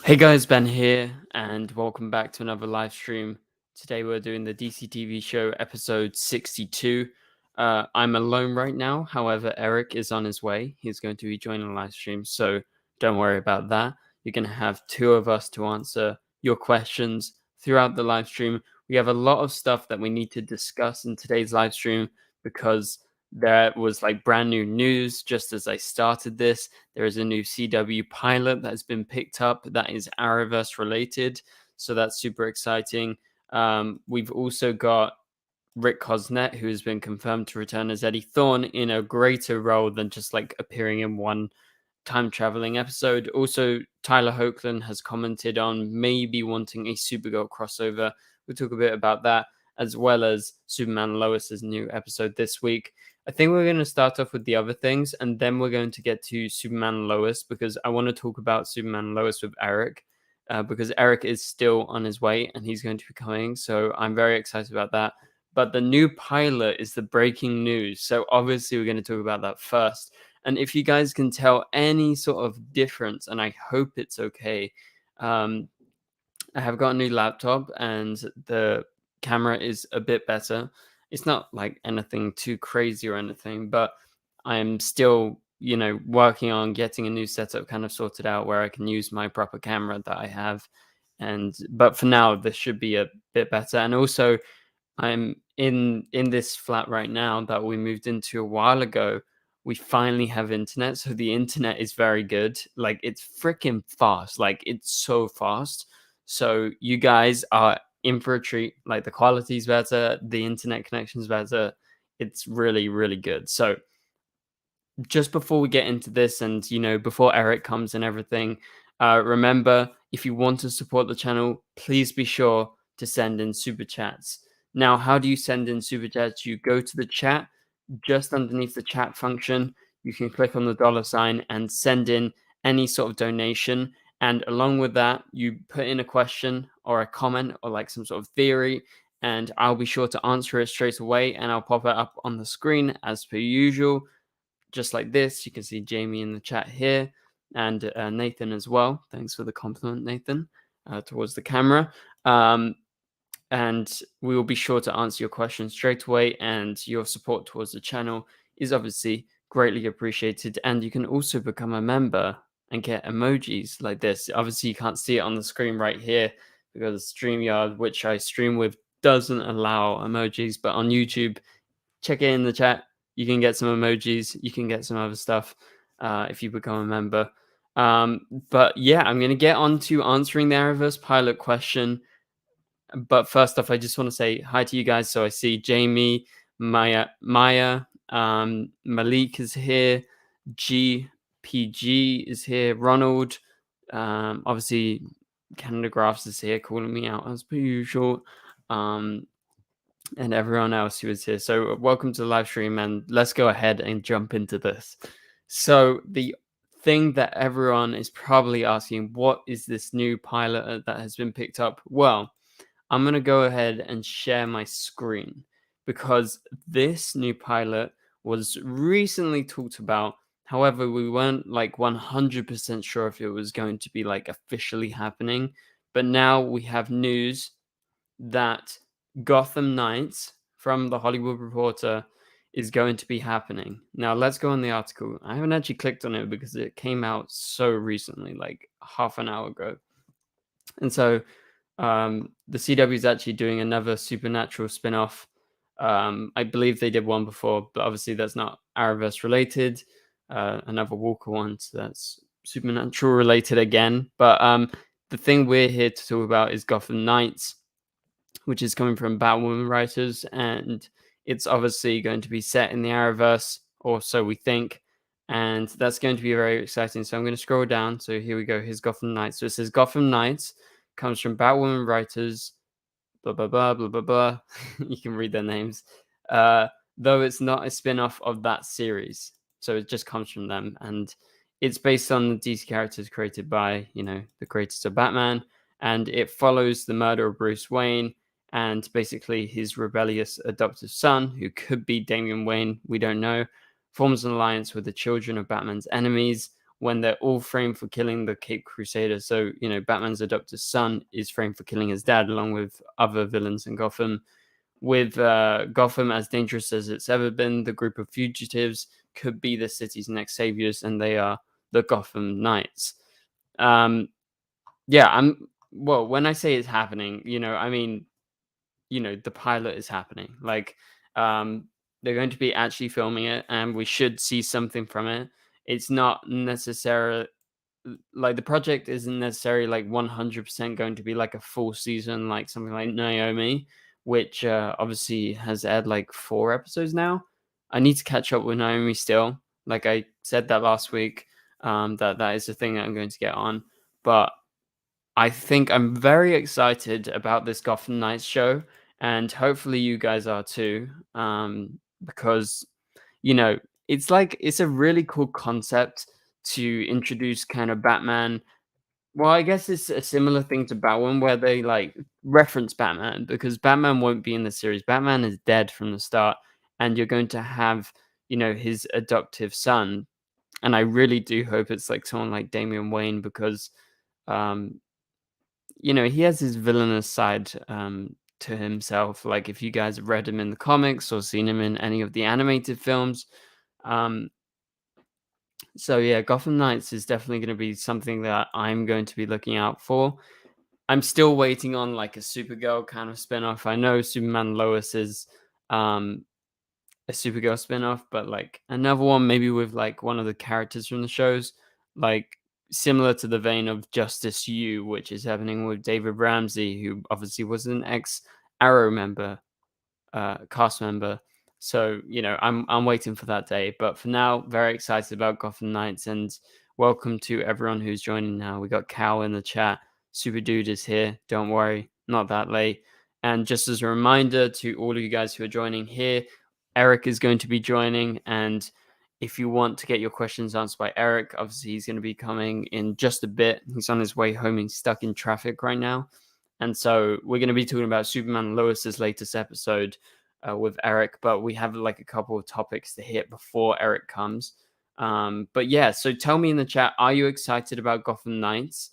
Hey guys, Ben here, and welcome back to another live stream. Today we're doing the DCTV show episode 62. I'm alone right now, however, Eric is on his way. He's going to be joining the live stream, so don't worry about that. You're going to have two of us to answer your questions throughout the live stream. We have a lot of stuff that we need to discuss in today's live stream because there was like brand new news just as I started this. There is a new CW pilot that has been picked up that is Arrowverse related, so that's super exciting. We've also got Rick Cosnett, who has been confirmed to return as Eddie Thawne in a greater role than just like appearing in one time traveling episode. Also, Tyler Hoechlin has commented on maybe wanting a Supergirl crossover. We'll talk a bit about that, as well as Superman and Lois's new episode this week. I think we're going to start off with the other things, and then we're going to get to Superman and Lois, because I want to talk about Superman and Lois with Eric, because Eric is still on his way, and he's going to be coming, so I'm very excited about that. But the new pilot is the breaking news, so obviously we're going to talk about that first. And if you guys can tell any sort of difference, and I hope it's okay, I have got a new laptop, and the camera is a bit better. It's not like anything too crazy or anything, but I'm still, working on getting a new setup kind of sorted out where I can use my proper camera that I have. But for now, this should be a bit better. And also, I'm in this flat right now that we moved into a while ago. We finally have internet, so the internet is very good. Like, it's freaking fast. Like, it's so fast. So you guys are in for a treat. Like, the quality's better, the internet connection's better. It's really, really good. So just before we get into this, and before Eric comes and everything, remember, if you want to support the channel, please be sure to send in super chats. Now, how do you send in super chats? You go to the chat. Just underneath the chat function, you can click on the $ and send in any sort of donation. And along with that, you put in a question or a comment or like some sort of theory, and I'll be sure to answer it straight away, and I'll pop it up on the screen as per usual, just like this. You can see Jamie in the chat here, and Nathan as well. Thanks for the compliment, Nathan, towards the camera. And we will be sure to answer your questions straight away, and your support towards the channel is obviously greatly appreciated. And you can also become a member and get emojis like this. Obviously, you can't see it on the screen right here because StreamYard, which I stream with, doesn't allow emojis, but on YouTube, check it in the chat. You can get some emojis. You can get some other stuff if you become a member. But yeah, I'm going to get on to answering the Arrowverse pilot question. But first off, I just want to say hi to you guys. So I see Jamie, Maya, Malik is here, GPG is here, Ronald, obviously Canada Graphs is here calling me out as per usual, and everyone else who is here. So welcome to the live stream, and let's go ahead and jump into this. So the thing that everyone is probably asking, what is this new pilot that has been picked up? Well, I'm going to go ahead and share my screen because this new pilot was recently talked about. However, we weren't like 100% sure if it was going to be like officially happening. But now we have news that Gotham Knights from the Hollywood Reporter is going to be happening. Now, let's go on the article. I haven't actually clicked on it because it came out so recently, like half an hour ago. And so the CW is actually doing another Supernatural spin-off. I believe they did one before, but obviously that's not Arrowverse related. Another Walker one, so that's Supernatural related again. But the thing we're here to talk about is Gotham Knights, which is coming from Batwoman writers, and it's obviously going to be set in the Arrowverse, or so we think. And that's going to be very exciting. So I'm going to scroll down. So here we go. Here's Gotham Knights. So it says Gotham Knights comes from Batwoman writers, blah, blah, blah, blah, blah, blah. You can read their names. Though it's not a spin-off of that series. So it just comes from them. And it's based on the DC characters created by, the creators of Batman. And it follows the murder of Bruce Wayne and basically his rebellious adoptive son, who could be Damian Wayne, we don't know, forms an alliance with the children of Batman's enemies, when they're all framed for killing the Cape Crusader. So, Batman's adopted son is framed for killing his dad, along with other villains in Gotham. With Gotham as dangerous as it's ever been, the group of fugitives could be the city's next saviors, and they are the Gotham Knights. Well, when I say it's happening, I mean, the pilot is happening. Like, they're going to be actually filming it, and we should see something from it. It's not necessarily like the project isn't necessarily like 100% going to be like a full season, like something like Naomi, which obviously has aired like 4 episodes now. I need to catch up with Naomi still. Like I said that last week, that is the thing that I'm going to get on. But I think I'm very excited about this Gotham Knights show, and hopefully you guys are too, because it's a really cool concept to introduce kind of Batman. Well, I guess it's a similar thing to Batman where they like reference Batman because Batman won't be in the series. Batman is dead from the start, and you're going to have his adoptive son, and I really do hope it's like someone like Damian Wayne because um he has his villainous side to himself. Like if you guys have read him in the comics or seen him in any of the animated films. Um, so yeah, Gotham Knights is definitely going to be something that I'm going to be looking out for. I'm still waiting on like a Supergirl kind of spin-off. I know Superman Lois is um, a Supergirl spin-off, but like another one maybe with like one of the characters from the shows, like similar to the vein of Justice U, which is happening with David Ramsey, who obviously was an ex Arrow member, cast member. So I'm waiting for that day. But for now, very excited about Gotham Knights, and welcome to everyone who's joining now. We got Cal in the chat. Super Dude is here. Don't worry, not that late. And just as a reminder to all of you guys who are joining here, Eric is going to be joining, and if you want to get your questions answered by Eric, obviously he's going to be coming in just a bit. He's on his way home. He's stuck in traffic right now. And so we're going to be talking about Superman Lois's latest episode with Eric, but we have like a couple of topics to hit before Eric comes. But yeah, so tell me in the chat, are you excited about Gotham Knights?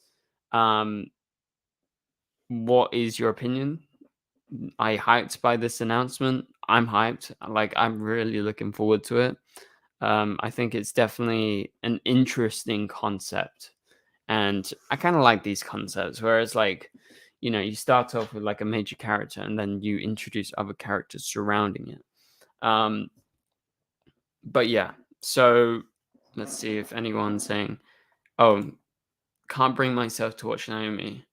What is your opinion? I hyped by this announcement. I'm hyped. Like I'm really looking forward to it. I think it's definitely an interesting concept. And I kind of like these concepts where it's like, you start off with like a major character and then you introduce other characters surrounding it. But yeah, so let's see if anyone's saying, oh, can't bring myself to watch Naomi.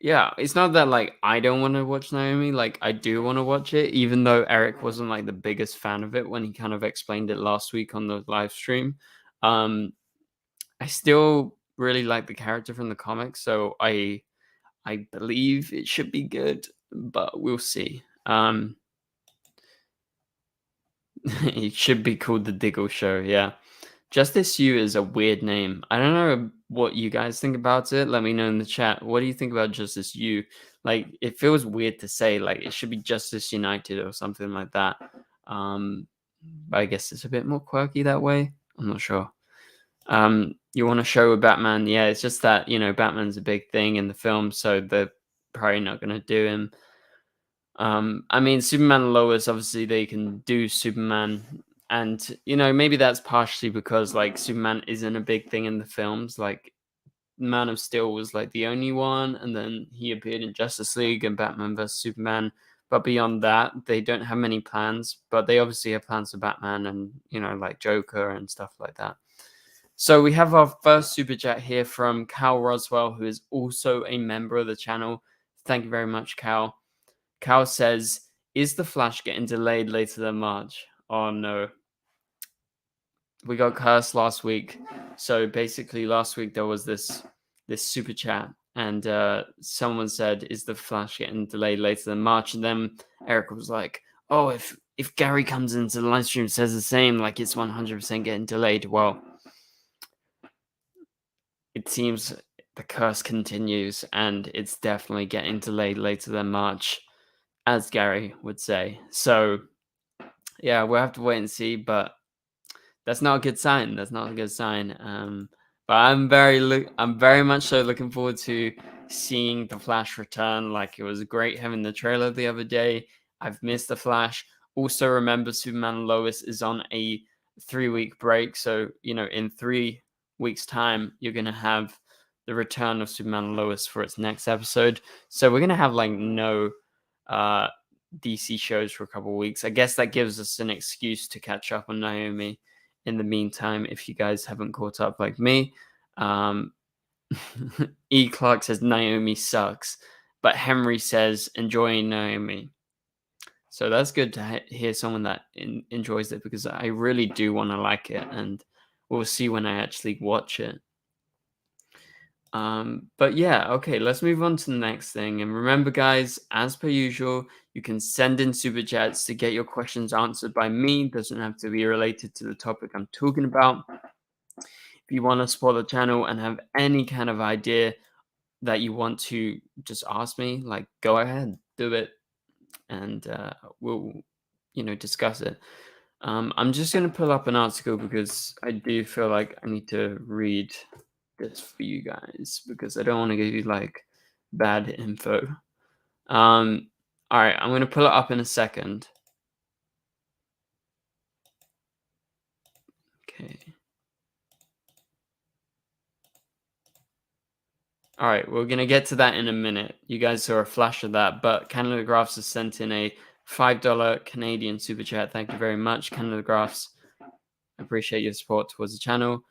Yeah, it's not that like I don't want to watch Naomi, like I do want to watch it, even though Eric wasn't like the biggest fan of it when he kind of explained it last week on the live stream. I still really like the character from the comics, so I believe it should be good, but we'll see. It should be called the Diggle Show, yeah. Justice U is a weird name. I don't know what you guys think about it. Let me know in the chat. What do you think about Justice U? Like, it feels weird to say, like, it should be Justice United or something like that. But I guess it's a bit more quirky that way. I'm not sure. You want to show a Batman? Yeah, it's just that, Batman's a big thing in the film, so they're probably not going to do him. I mean, Superman and Lois, obviously, they can do Superman. And, maybe that's partially because, like, Superman isn't a big thing in the films. Like, Man of Steel was, like, the only one. And then he appeared in Justice League and Batman vs. Superman. But beyond that, they don't have many plans. But they obviously have plans for Batman and, like Joker and stuff like that. So we have our first super chat here from Cal Roswell, who is also a member of the channel. Thank you very much, Cal. Cal says, is the Flash getting delayed later than March? Oh, no. We got cursed last week. So basically last week there was this super chat and someone said, is the Flash getting delayed later than March? And then Eric was like, oh, if Gary comes into the live stream and says the same, like it's 100% getting delayed. Well, it seems the curse continues and it's definitely getting delayed later than March, as Gary would say. So yeah, we'll have to wait and see, but that's not a good sign. That's not a good sign. But I'm very much so looking forward to seeing the Flash return. Like, it was great having the trailer the other day. I've missed the Flash. Also, remember, Superman and Lois is on a 3-week break, so in 3 weeks' time, you're gonna have the return of Superman and Lois for its next episode. So we're gonna have like no DC shows for a couple of weeks. I guess that gives us an excuse to catch up on Naomi in the meantime, if you guys haven't caught up like me. E. Clark says Naomi sucks, but Henry says enjoying Naomi. So that's good to hear someone that enjoys it, because I really do want to like it, and we'll see when I actually watch it. But yeah, okay, let's move on to the next thing. And remember, guys, as per usual, you can send in super chats to get your questions answered by me. It doesn't have to be related to the topic I'm talking about. If you want to support the channel and have any kind of idea that you want to just ask me, like, go ahead, do it, and we'll discuss it. I'm just going to pull up an article because I do feel like I need to read this for you guys, because I don't want to give you like bad info. All right, I'm going to pull it up in a second. Okay. All right, we're going to get to that in a minute. You guys saw a flash of that, but Canada Graphs has sent in a $5 Canadian super chat. Thank you very much, Canada Graphs. I appreciate your support towards the channel.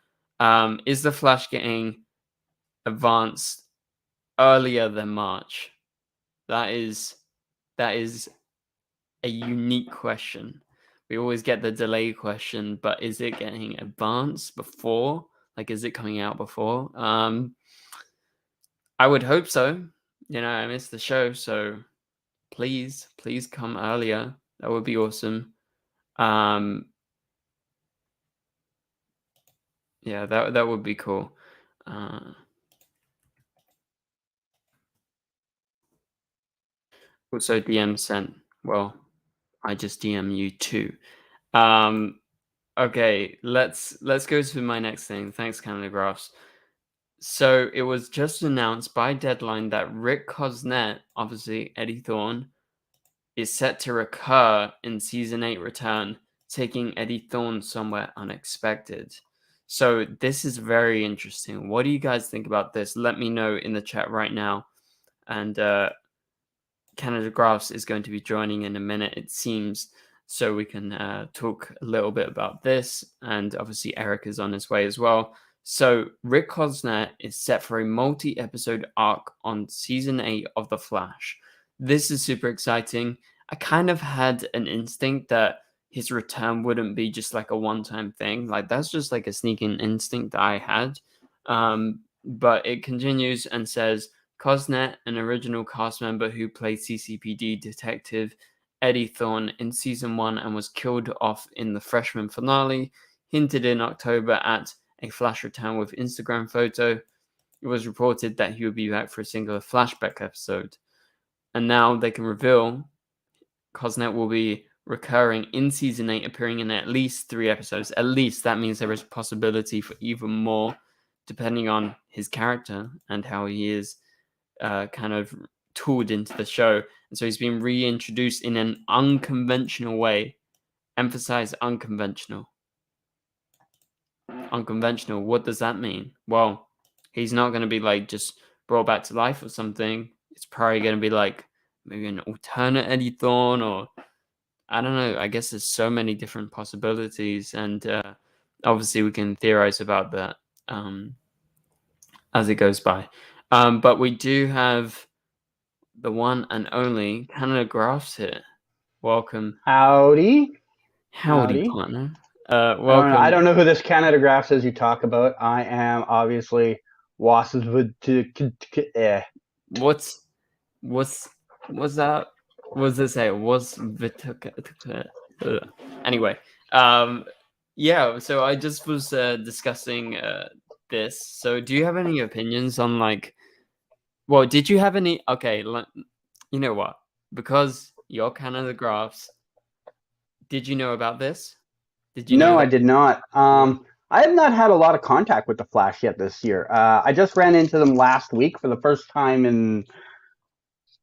Is the Flash getting advanced earlier than March? That is a unique question. We always get the delay question, but is it getting advanced before? Like, is it coming out before? I would hope so. I missed the show, so please come earlier. That would be awesome. Yeah, that would be cool. Also, DM sent. Well, I just DM you too. Okay, let's go to my next thing. Thanks, Canada Graphs. So it was just announced by Deadline that Rick Cosnett, obviously Eddie Thawne, is set to recur in season 8 return, taking Eddie Thawne somewhere unexpected. So this is very interesting. What do you guys think about this? Let me know in the chat right now. And Canada Graphs is going to be joining in a minute, it seems, so we can talk a little bit about this. And obviously Eric is on his way as well. So Rick Cosnett is set for a multi-episode arc on season 8 of The Flash. This is super exciting. I kind of had an instinct that his return wouldn't be just like a one-time thing. Like, that's just like a sneaking instinct that I had. But it continues and says, Cosnett, an original cast member who played CCPD detective Eddie Thawne in season 1 and was killed off in the freshman finale, hinted in October at a Flash return with Instagram photo. It was reported that he would be back for a singular flashback episode. And now they can reveal Cosnett will be recurring in season 8, appearing in at least 3 episodes. At least. That means there is a possibility for even more, depending on his character and how he is kind of tooled into the show. And so he's been reintroduced in an unconventional way. Emphasize unconventional. Unconventional. What does that mean? Well, he's not going to be like just brought back to life or something. It's probably going to be like maybe an alternate Eddie Thawne, or I don't know. I guess there's so many different possibilities, and obviously we can theorize about that as it goes by. But we do have the one and only Canada Graphs here. Welcome. Howdy, Partner. Welcome. I don't know who this Canada Graphs is you talk about. I am obviously Wasserwood. What's that? What does it say? Anyway, yeah. So I just was discussing this. So do you have any opinions on like? Well, did you have any? Okay, you know what? Because you're Canada Graphs. Did you know about this? Did you know No, that? I did not. I have not had a lot of contact with the Flash yet this year. I just ran into them last week for the first time in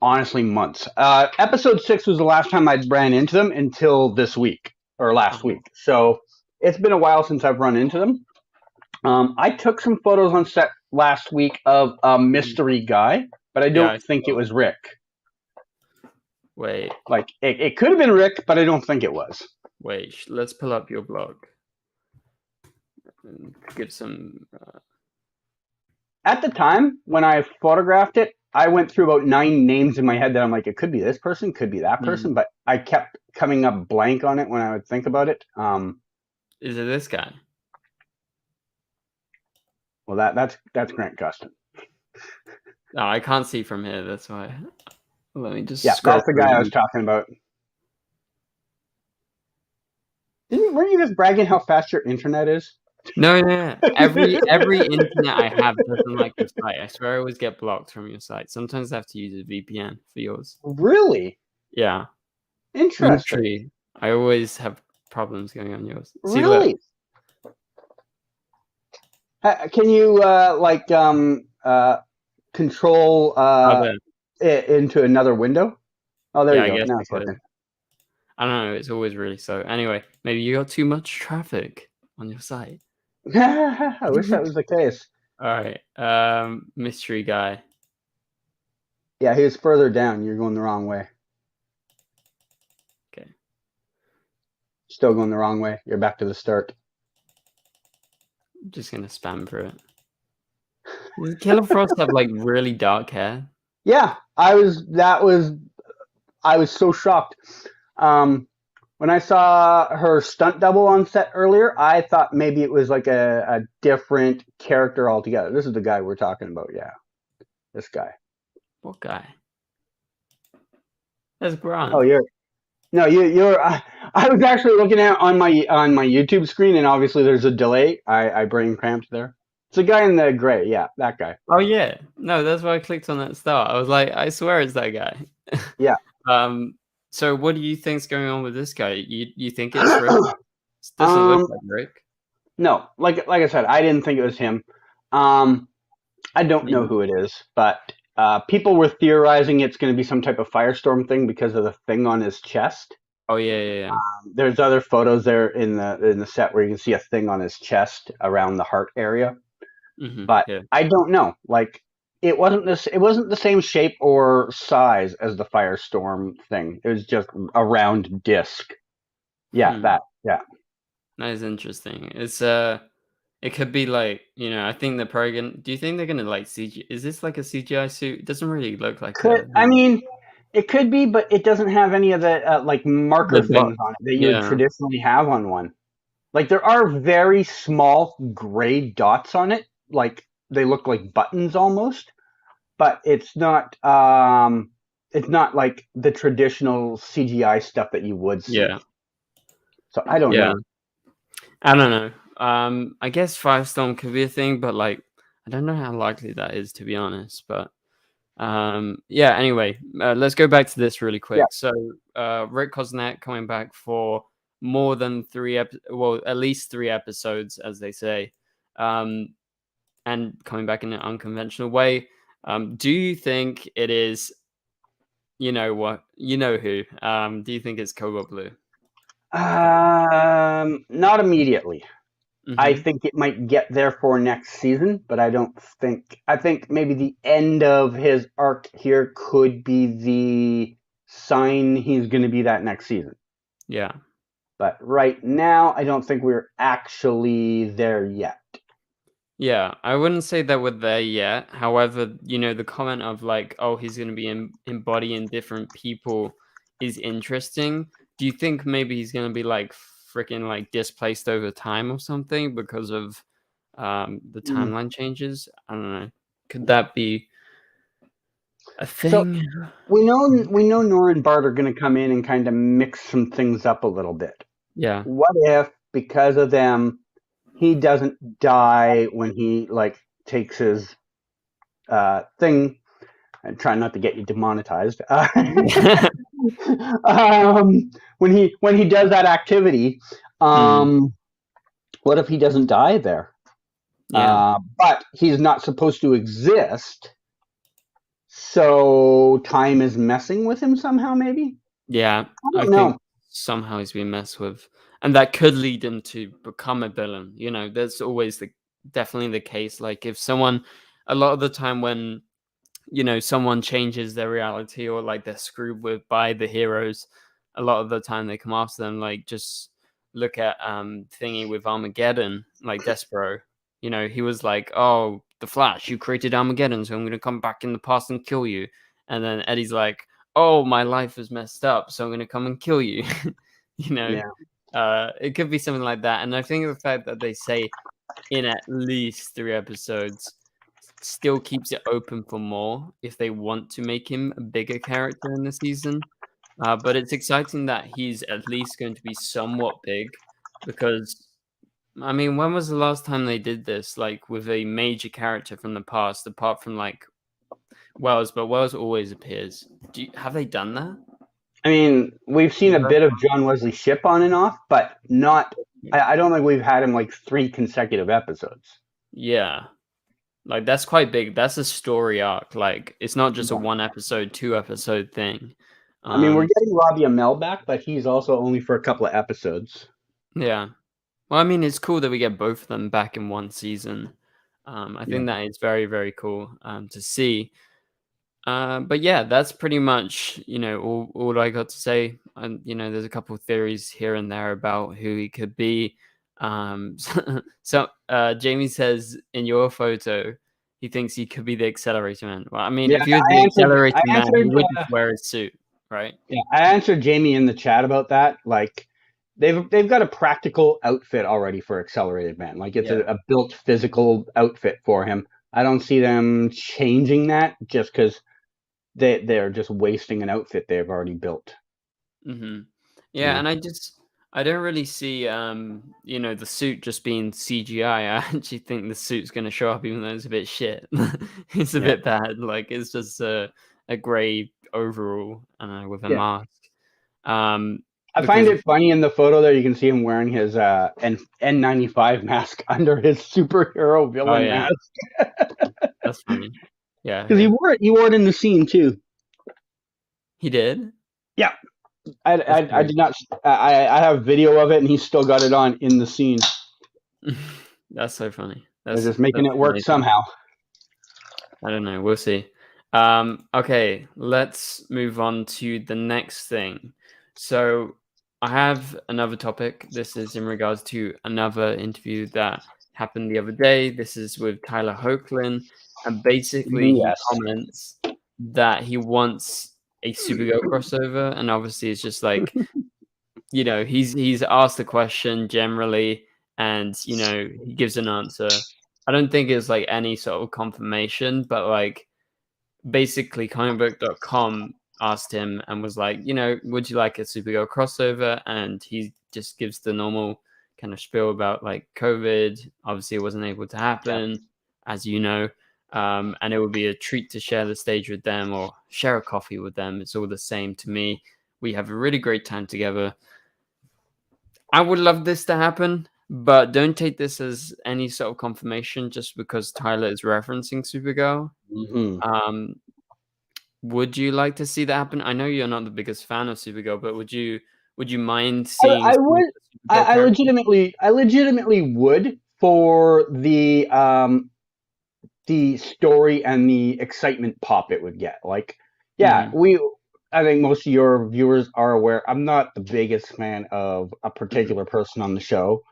honestly months. Episode 6 was the last time I ran into them until this week or last Uh-huh. week. So it's been a while since I've run into them. I took some photos on set last week of a mystery guy, but I Yeah, don't think it was Rick. wait, Like it could have been Rick, but I don't think it was. let's pull up your blog and give some. At the time when I photographed it, I went through about 9 names in my head that I'm like, it could be this person, could be that person, but I kept coming up blank on it when I would think about it. Is it this guy? Well, that's Grant Gustin. No, I can't see from here. That's why. Let me just Yeah, scroll that's the through guy I the- was talking about. Weren't you just bragging how fast your internet is? No. Every internet I have doesn't like your site. I swear I always get blocked from your site. Sometimes I have to use a VPN for yours. Really? Yeah. Interesting. Literally, I always have problems going on yours. See, Really? Can you control it into another window? Oh, there you go. I guess Now I it's could. working. I don't know. It's always really slow. Anyway, maybe you got too much traffic on your site. I wish that was the case. All right. Mystery guy. Yeah, he was further down. You're going the wrong way. Okay. Still going the wrong way. You're back to the start. I'm just gonna spam through it. Does Killer Frost have like really dark hair? Yeah, I was so shocked. When I saw her stunt double on set earlier, I thought maybe it was like a different character altogether. This is the guy we're talking about. Yeah, this guy. What guy? That's Grant. Oh, you're. I was actually looking at on my YouTube screen, and obviously there's a delay. I brain cramped there. It's a guy in the gray. Yeah, that guy. Oh yeah. No, that's why I clicked on that start. I was like, I swear it's that guy. Yeah. So what do you think's going on with this guy? You think it's Rick? Doesn't look like Rick. No, like I said, I didn't think it was him. I don't know who it is, but people were theorizing it's going to be some type of firestorm thing because of the thing on his chest. Oh yeah. There's other photos there in the set where you can see a thing on his chest around the heart area. But yeah. I don't know. Like it wasn't the same shape or size as the firestorm thing. It was just a round disc. Yeah, that. Yeah. That is interesting. It's it could be like, I think they're probably gonna. Do you think they're gonna like CG? Is this like a CGI suit? It doesn't really look like. I mean, it could be, but it doesn't have any of the like marker things on it that you would traditionally have on one. Like there are very small gray dots on it, like they look like buttons almost, but it's not like the traditional CGI stuff that you would see. Yeah. So I don't know. I don't know. I guess Firestorm could be a thing, but like I don't know how likely that is, to be honest. But yeah. Anyway, let's go back to this really quick. Yeah. So Rick Cosnett coming back for more than at least 3 episodes, as they say, and coming back in an unconventional way. Do you think it is? You know what? You know who? Do you think it's Cobalt Blue? Not immediately. I think it might get there for next season, but I think maybe the end of his arc here could be the sign he's going to be that next season. Yeah. But right now, I don't think we're actually there yet. Yeah, I wouldn't say that we're there yet. However, the comment of like, oh, he's going to be embodying different people is interesting. Do you think maybe he's going to be like freaking like displaced over time or something because of the timeline changes? I don't know. Could that be a thing? So we know Nora and Bart are going to come in and kind of mix some things up a little bit. Yeah. What if, because of them, he doesn't die when he like takes his thing? And try not to get you demonetized. When he does that activity, what What if he doesn't die there? Yeah. But he's not supposed to exist, so time is messing with him somehow, maybe? Yeah, I I don't think know. somehow he's been messed with, and that could lead him to become a villain. You know, that's always definitely the case. Like if someone, a lot of the time when someone changes their reality or like they're screwed with by the heroes, a lot of the time they come after them. Like just look at thingy with Armageddon, like Despero. He was like, "Oh, the Flash, you created Armageddon, so I'm gonna come back in the past and kill you." And then Eddie's like, "Oh, my life is messed up, so I'm gonna come and kill you." you know, Yeah. it could be something like that. And I think the fact that they say in at least 3 episodes still keeps it open for more if they want to make him a bigger character in the season. But it's exciting that he's at least going to be somewhat big because, I mean, when was the last time they did this? Like with a major character from the past, apart from like Wells, but Wells always appears. Have they done that? I mean, we've seen a bit of John Wesley Shipp on and off, but not. I don't think we've had him like 3 consecutive episodes. Yeah. Like that's quite big. That's a story arc. Like it's not just a 1 episode, 2 episode thing. I mean, we're getting Robbie Amell back, but he's also only for a couple of episodes. Yeah. Well, I mean, it's cool that we get both of them back in one season. I think that is very, very cool to see. But yeah, that's pretty much all I got to say. And there's a couple of theories here and there about who he could be. So Jamie says in your photo he thinks he could be the Accelerator Man. Well, I mean, if he was the Accelerator Man, he would just wear his suit, right? Yeah, I answered Jamie in the chat about that. Like, they've got a practical outfit already for Accelerated Man. Like, it's a built physical outfit for him. I don't see them changing that just because they're just wasting an outfit they've already built. Mm-hmm. Yeah, and I don't really see the suit just being CGI. I actually think the suit's going to show up even though it's a bit shit. It's a bit bad. Like it's just a gray overall with a mask. I find it funny in the photo there you can see him wearing his N95 mask under his superhero villain mask. That's funny. Yeah, because he wore it in the scene too. He did? Yeah. I did not. I have video of it, and he's still got it on in the scene. That's so funny. They're just making it work somehow. I don't know. We'll see. Okay, let's move on to the next thing. So I have another topic. This is in regards to another interview that happened the other day. This is with Tyler Hoechlin, and basically he comments that he wants a Supergirl crossover, and obviously it's just like he's asked a question generally, and he gives an answer. I don't think it's like any sort of confirmation, but like basically comicbook.com asked him and was like, would you like a Supergirl crossover? And he just gives the normal kind of spiel about like COVID. Obviously it wasn't able to happen, as you know. And it would be a treat to share the stage with them or share a coffee with them. It's all the same to me. We have a really great time together. I would love this to happen, but don't take this as any sort of confirmation just because Tyler is referencing Supergirl. Mm-hmm. Would you like to see that happen? I know you're not the biggest fan of Supergirl, but would you mind seeing? I would. I legitimately would for the story and the excitement pop it would get. Like, I think most of your viewers are aware I'm not the biggest fan of a particular person on the show,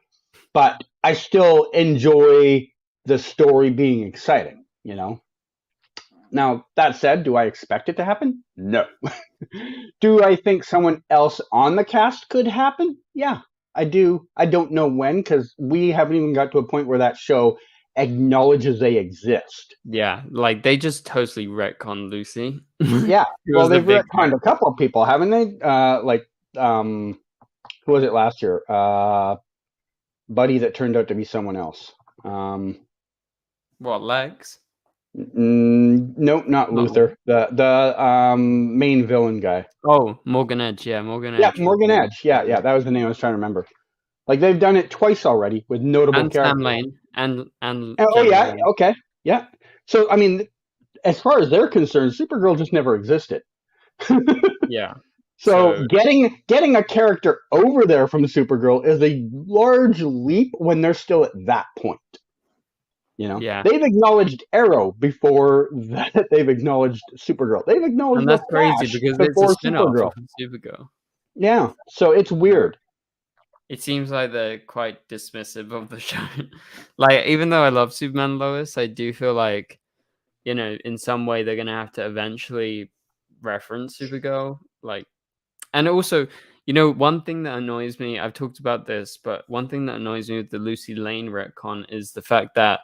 but I still enjoy the story being exciting, Now, that said, do I expect it to happen? No. Do I think someone else on the cast could happen? Yeah, I do. I don't know when, because we haven't even got to a point where that show acknowledges they exist. Yeah, like they just totally retconned Lucy. Yeah, well, they've retconned a couple of people, haven't they? Who was it last year? Buddy that turned out to be someone else. What, Lex? Nope, not Luthor. The main villain guy. Oh, Morgan Edge. Yeah, Morgan Edge. Yeah, Morgan Edge. Yeah, that was the name I was trying to remember. Like they've done it twice already with notable And Sam characters. Lane and Oh General yeah, Lane. okay, yeah. So I mean, as far as they're concerned, Supergirl just never existed. Yeah. So So getting a character over there from Supergirl is a large leap when they're still at that point. You know, yeah. they've acknowledged Arrow before that. They've acknowledged Supergirl. They've acknowledged And the that's crazy Flash because it's a before spin-off of Supergirl. Supergirl. Yeah, so it's weird. It seems like they're quite dismissive of the show. Like, even though I love Superman and Lois, I do feel like, in some way they're gonna have to eventually reference Supergirl. Like, and also, one thing that annoys me, I've talked about this, but one thing that annoys me with the Lucy Lane retcon is the fact that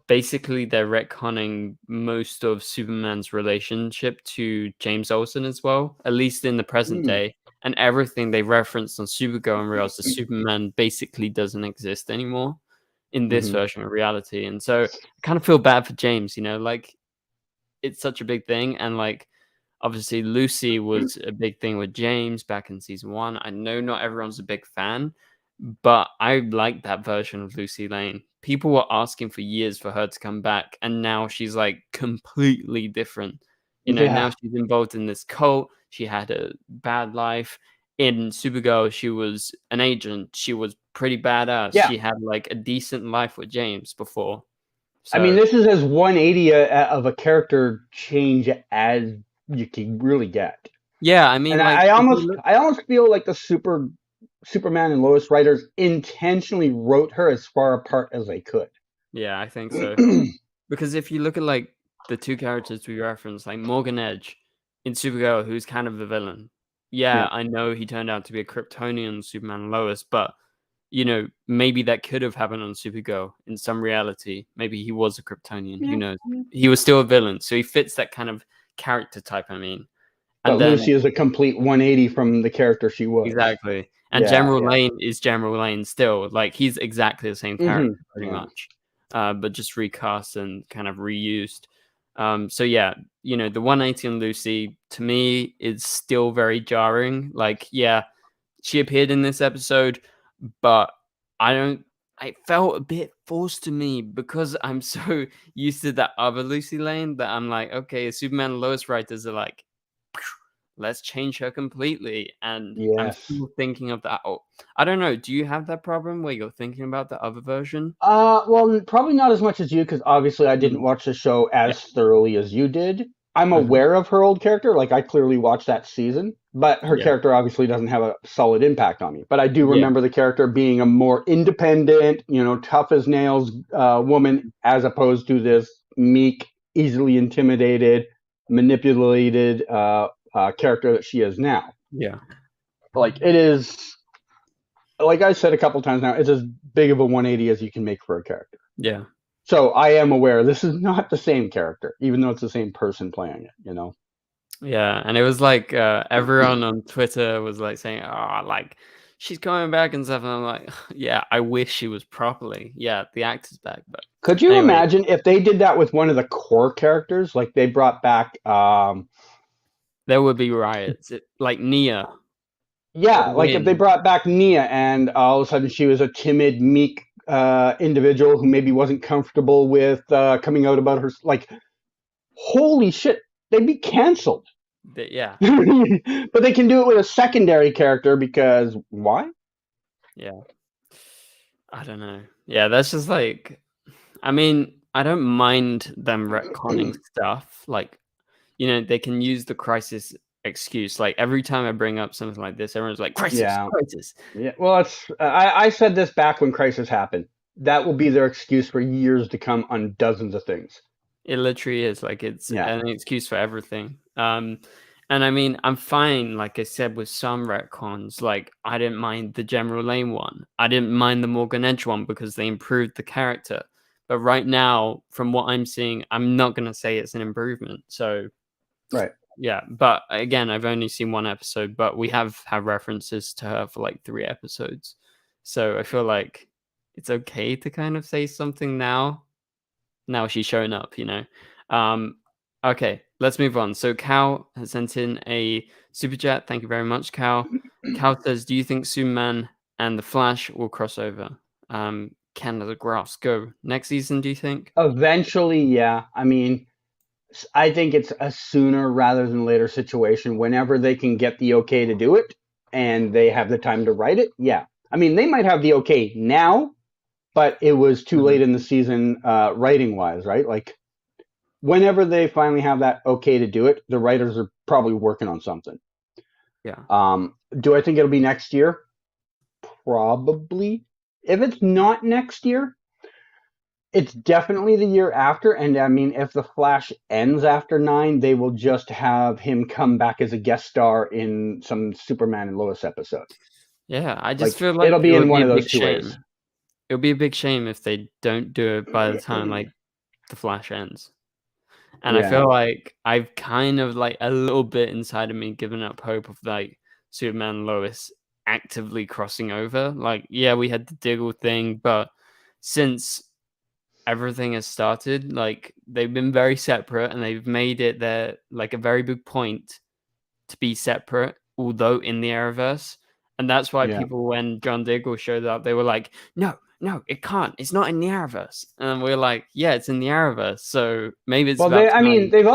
basically they're retconning most of Superman's relationship to James Olsen as well, at least in the present Mm. day. And everything they referenced on Supergirl and realized that Superman basically doesn't exist anymore in this Mm-hmm. version of reality. And so I kind of feel bad for James, like it's such a big thing. And like obviously Lucy was a big thing with James back in season 1. I know not everyone's a big fan, but I like that version of Lucy Lane. People were asking for years for her to come back, and now she's like completely different. Now Yeah, she's involved in this cult. She had a bad life. In Supergirl, she was an agent. She was pretty badass. yeah. She had like a decent life with James before. I mean, So this is as 180 of a character change as you can really get. yeah, I mean, And like if you look, I almost feel like the Superman and Lois writers intentionally wrote her as far apart as they could. yeah, I think so. Because if you look at like the two characters we referenced, like Morgan Edge in Supergirl, who's kind of the villain. Yeah, Yeah, I know he turned out to be a Kryptonian Superman and Lois, but maybe that could have happened on Supergirl in some reality. Maybe he was a Kryptonian. Who yeah. knows? He was still a villain, so he fits that kind of character type. I mean, and But then Lucy is a complete 180 from the character she was. exactly, and Yeah, General yeah. Lane is General Lane still. Like he's exactly the same character, pretty Yeah. much, but just recast and kind of reused. So yeah, the 180 on Lucy to me is still very jarring. Like, yeah, she appeared in this episode, but I don't. I felt a bit forced to me because I'm so used to that other Lucy Lane that I'm like, okay, Superman and Lois writers are like, let's change her completely. And I'm Yes. still thinking of that. Oh, I don't know. Do you have that problem where you're thinking about the other version? Well, probably not as much as you, because obviously I didn't Mm, watch the show yeah. as thoroughly as you did. I'm Mhm. aware of her old character, like I clearly watched that season, but her Yeah. character obviously doesn't have a solid impact on me. But I do Yeah. remember the character being a more independent, tough as nails woman, as opposed to this meek, easily intimidated, manipulated character that she is now. Yeah. Like it is, like I said a couple times now, it's as big of a 180 as you can make for a character. Yeah. So I am aware this is not the same character, even though it's the same person playing it. Yeah. And it was like everyone on Twitter was like saying, oh, like she's coming back and stuff. And I'm like, yeah, I wish she was properly. Yeah, the actor's back. But Could you anyway, imagine if they did that with one of the core characters, like they brought back, there would be riots. Like Nia yeah, or like if they Win. brought back Nia and all of a sudden she was a timid, meek individual who maybe wasn't comfortable with coming out about her, like, holy shit, they'd be canceled. Yeah. But they can do it with a secondary character because why? Yeah. I don't know. Yeah, that's just like, I mean, I don't mind them retconning stuff. Like, they can use the crisis excuse. Like every time I bring up something like this, everyone's like, crisis, Yeah. crisis. Yeah, well, I said this back when Crisis happened. That will be their excuse for years to come on dozens of things. It literally is like it's Yeah, an excuse for everything. And I mean, I'm fine, like I said, with some retcons. Like I didn't mind the General Lane one. I didn't mind the Morgan Edge one because they improved the character. But right now, from what I'm seeing, I'm not gonna say it's an improvement. So right. yeah, but again, I've only seen one episode, but we have had references to her for like 3 episodes. So I feel like it's okay to kind of say something now. Now she's showing up. Um, okay, let's move on. So Cal has sent in a super chat. Thank you very much, Cal. Cal says, "Do you think Superman and the Flash will cross over. Can the graphs go next season, do you think? Eventually, yeah. I mean, I think it's a sooner rather than later situation. Whenever they can get the okay to do it and they have the time to write it, yeah. I mean, they might have the okay now, but it was too late in the season writing wise, right? Like, whenever they finally have that okay to do it, the writers are probably working on something. Yeah. Do I think it'll be next year? Probably. If it's not next year, it's definitely the year after. And I mean, if the Flash ends after 9, they will just have him come back as a guest star in some Superman and Lois episode. Yeah, I just feel like it'll be it in would one be of a those big two shame. ways. It would be a big shame if they don't do it by the time like the Flash ends. And I feel like I've kind of like a little bit inside of me given up hope of like Superman and Lois actively crossing over. Like, yeah, we had the Diggle thing, but since everything has started, like they've been very separate and they've made it their like a very big point to be separate, although in the Arrowverse. And that's why people, when John Diggle showed up, they were like, no, it can't. It's not in the Arrowverse. And we're like, yeah, it's in the Arrowverse. So maybe it's about time. They've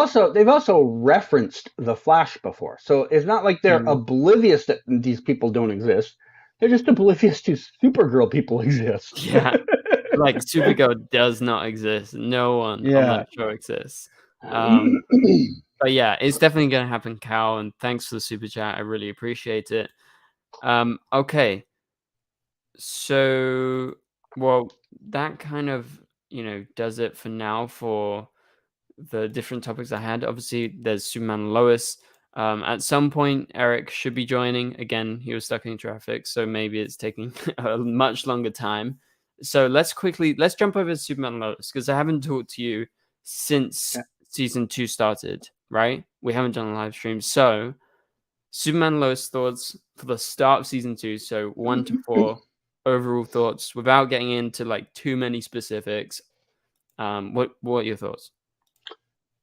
also referenced the Flash before, so it's not like they're oblivious that these people don't exist. They're just oblivious to Supergirl people exist. Yeah, like Supergirl does not exist. No one on that show exists. But yeah, it's definitely going to happen, Cal. And thanks for the super chat. I really appreciate it. Okay. So, well, that kind of, does it for now for the different topics I had. Obviously, there's Superman and Lois. At some point, Eric should be joining. Again, he was stuck in traffic, so maybe it's taking a much longer time. So let's jump over to Superman and Lois, because I haven't talked to you since season 2 started, right? We haven't done a live stream. So Superman and Lois thoughts for the start of season 2, so 1 to 4 overall thoughts without getting into like too many specifics. What are your thoughts?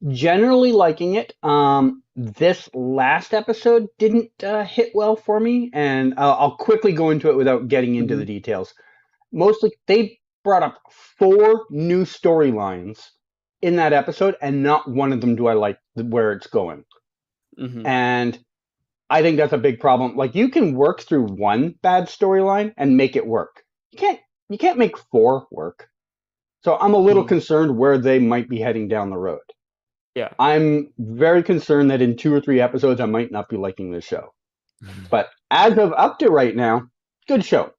Generally liking it. This last episode didn't hit well for me, and I'll quickly go into it without getting into the details. Mostly, they brought up 4 new storylines in that episode, and not one of them do I like where it's going. And I think that's a big problem. Like, you can work through one bad storyline and make it work. You can't make 4 work. So I'm a little concerned where they might be heading down the road. Yeah. I'm very concerned that in 2 or 3 episodes I might not be liking this show. But as of up to right now, good show.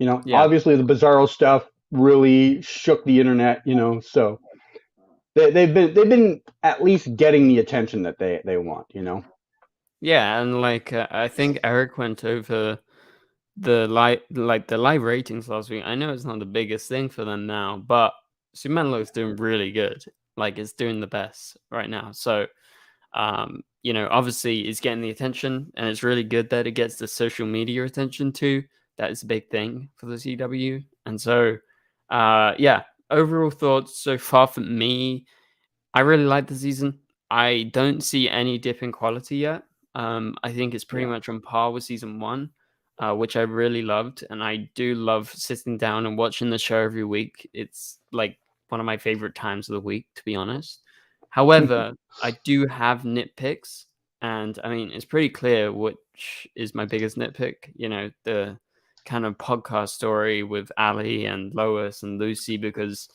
Obviously the Bizarro stuff really shook the internet, so they've been at least getting the attention that they want, Yeah, and like I think Eric went over the live ratings last week. I know it's not the biggest thing for them now, but Superman looks doing really good. Like, it's doing the best right now. So obviously it's getting the attention, and it's really good that it gets the social media attention too. That is a big thing for the CW. And so overall thoughts so far for me, I really like the season. I don't see any dip in quality yet. I think it's pretty much on par with season 1, which I really loved. And I do love sitting down and watching the show every week. It's like one of my favorite times of the week, to be honest. However, I do have nitpicks. And I mean, it's pretty clear which is my biggest nitpick. The kind of podcast story with Ali and Lois and Lucy, because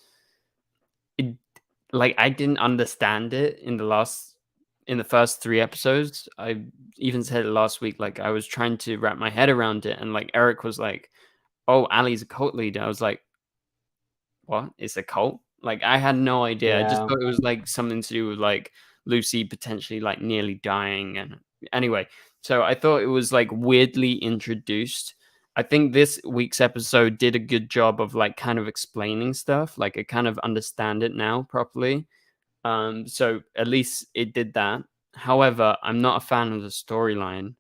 I didn't understand it in the first 3 episodes. I even said it last week. Like, I was trying to wrap my head around it, and like Eric was like, "Oh, Ali's a cult leader." I was like, "What? It's a cult?" Like, I had no idea. I just thought it was like something to do with like Lucy potentially like nearly dying. And anyway, so I thought it was like weirdly introduced. I think this week's episode did a good job of like kind of explaining stuff. Like, I kind of understand it now properly. So at least it did that. However, I'm not a fan of the storyline,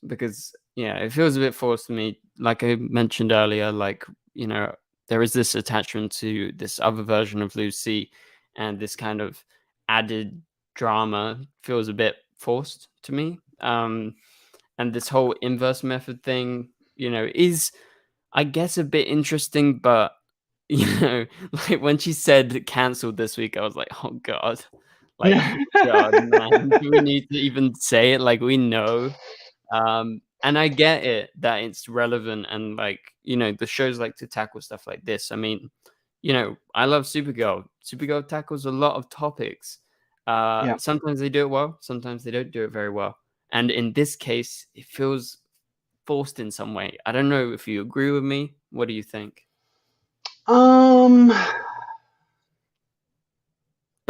because it feels a bit forced to me. Like I mentioned earlier, like, there is this attachment to this other version of Lucy, and this kind of added drama feels a bit forced to me. and this whole inverse method thing, is, I guess, a bit interesting, but like when she said canceled this week, I was like, oh god, like oh god, man, do we need to even say it? Like we know, and I get it that it's relevant, and like the shows like to tackle stuff like this. I mean, I love Supergirl. Supergirl tackles a lot of topics. Sometimes they do it well, sometimes they don't do it very well. And in this case, it feels forced in some way. I don't know if you agree with me. What do you think? But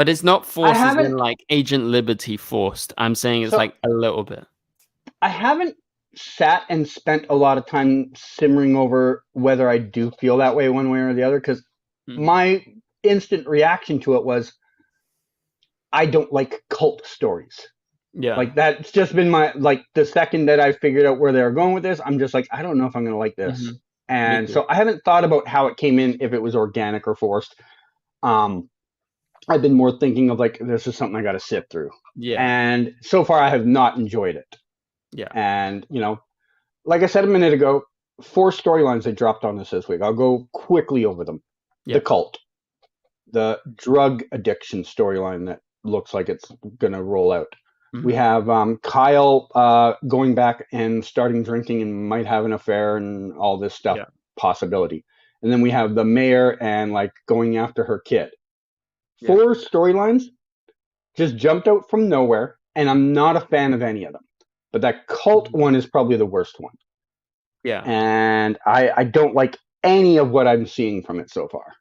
it's not forced as in like Agent Liberty forced. I'm saying it's like a little bit. I haven't sat and spent a lot of time simmering over whether I do feel that way one way or the other, because my instant reaction to it was, I don't like cult stories. Yeah. Like that's just been my, like the second that I figured out where they were going with this, I'm just like, I don't know if I'm going to like this. And so I haven't thought about how it came in, if it was organic or forced. I've been more thinking of like, this is something I got to sit through. Yeah. And so far I have not enjoyed it. Yeah. And, like I said a minute ago, 4 storylines they dropped on this week. I'll go quickly over them. Yeah. The cult, the drug addiction storyline that looks like it's going to roll out. We have Kyle going back and starting drinking and might have an affair and all this stuff, possibility. And then we have the mayor and like going after her kid. 4 storylines just jumped out from nowhere, and I'm not a fan of any of them. But that cult one is probably the worst one. Yeah. And I don't like any of what I'm seeing from it so far.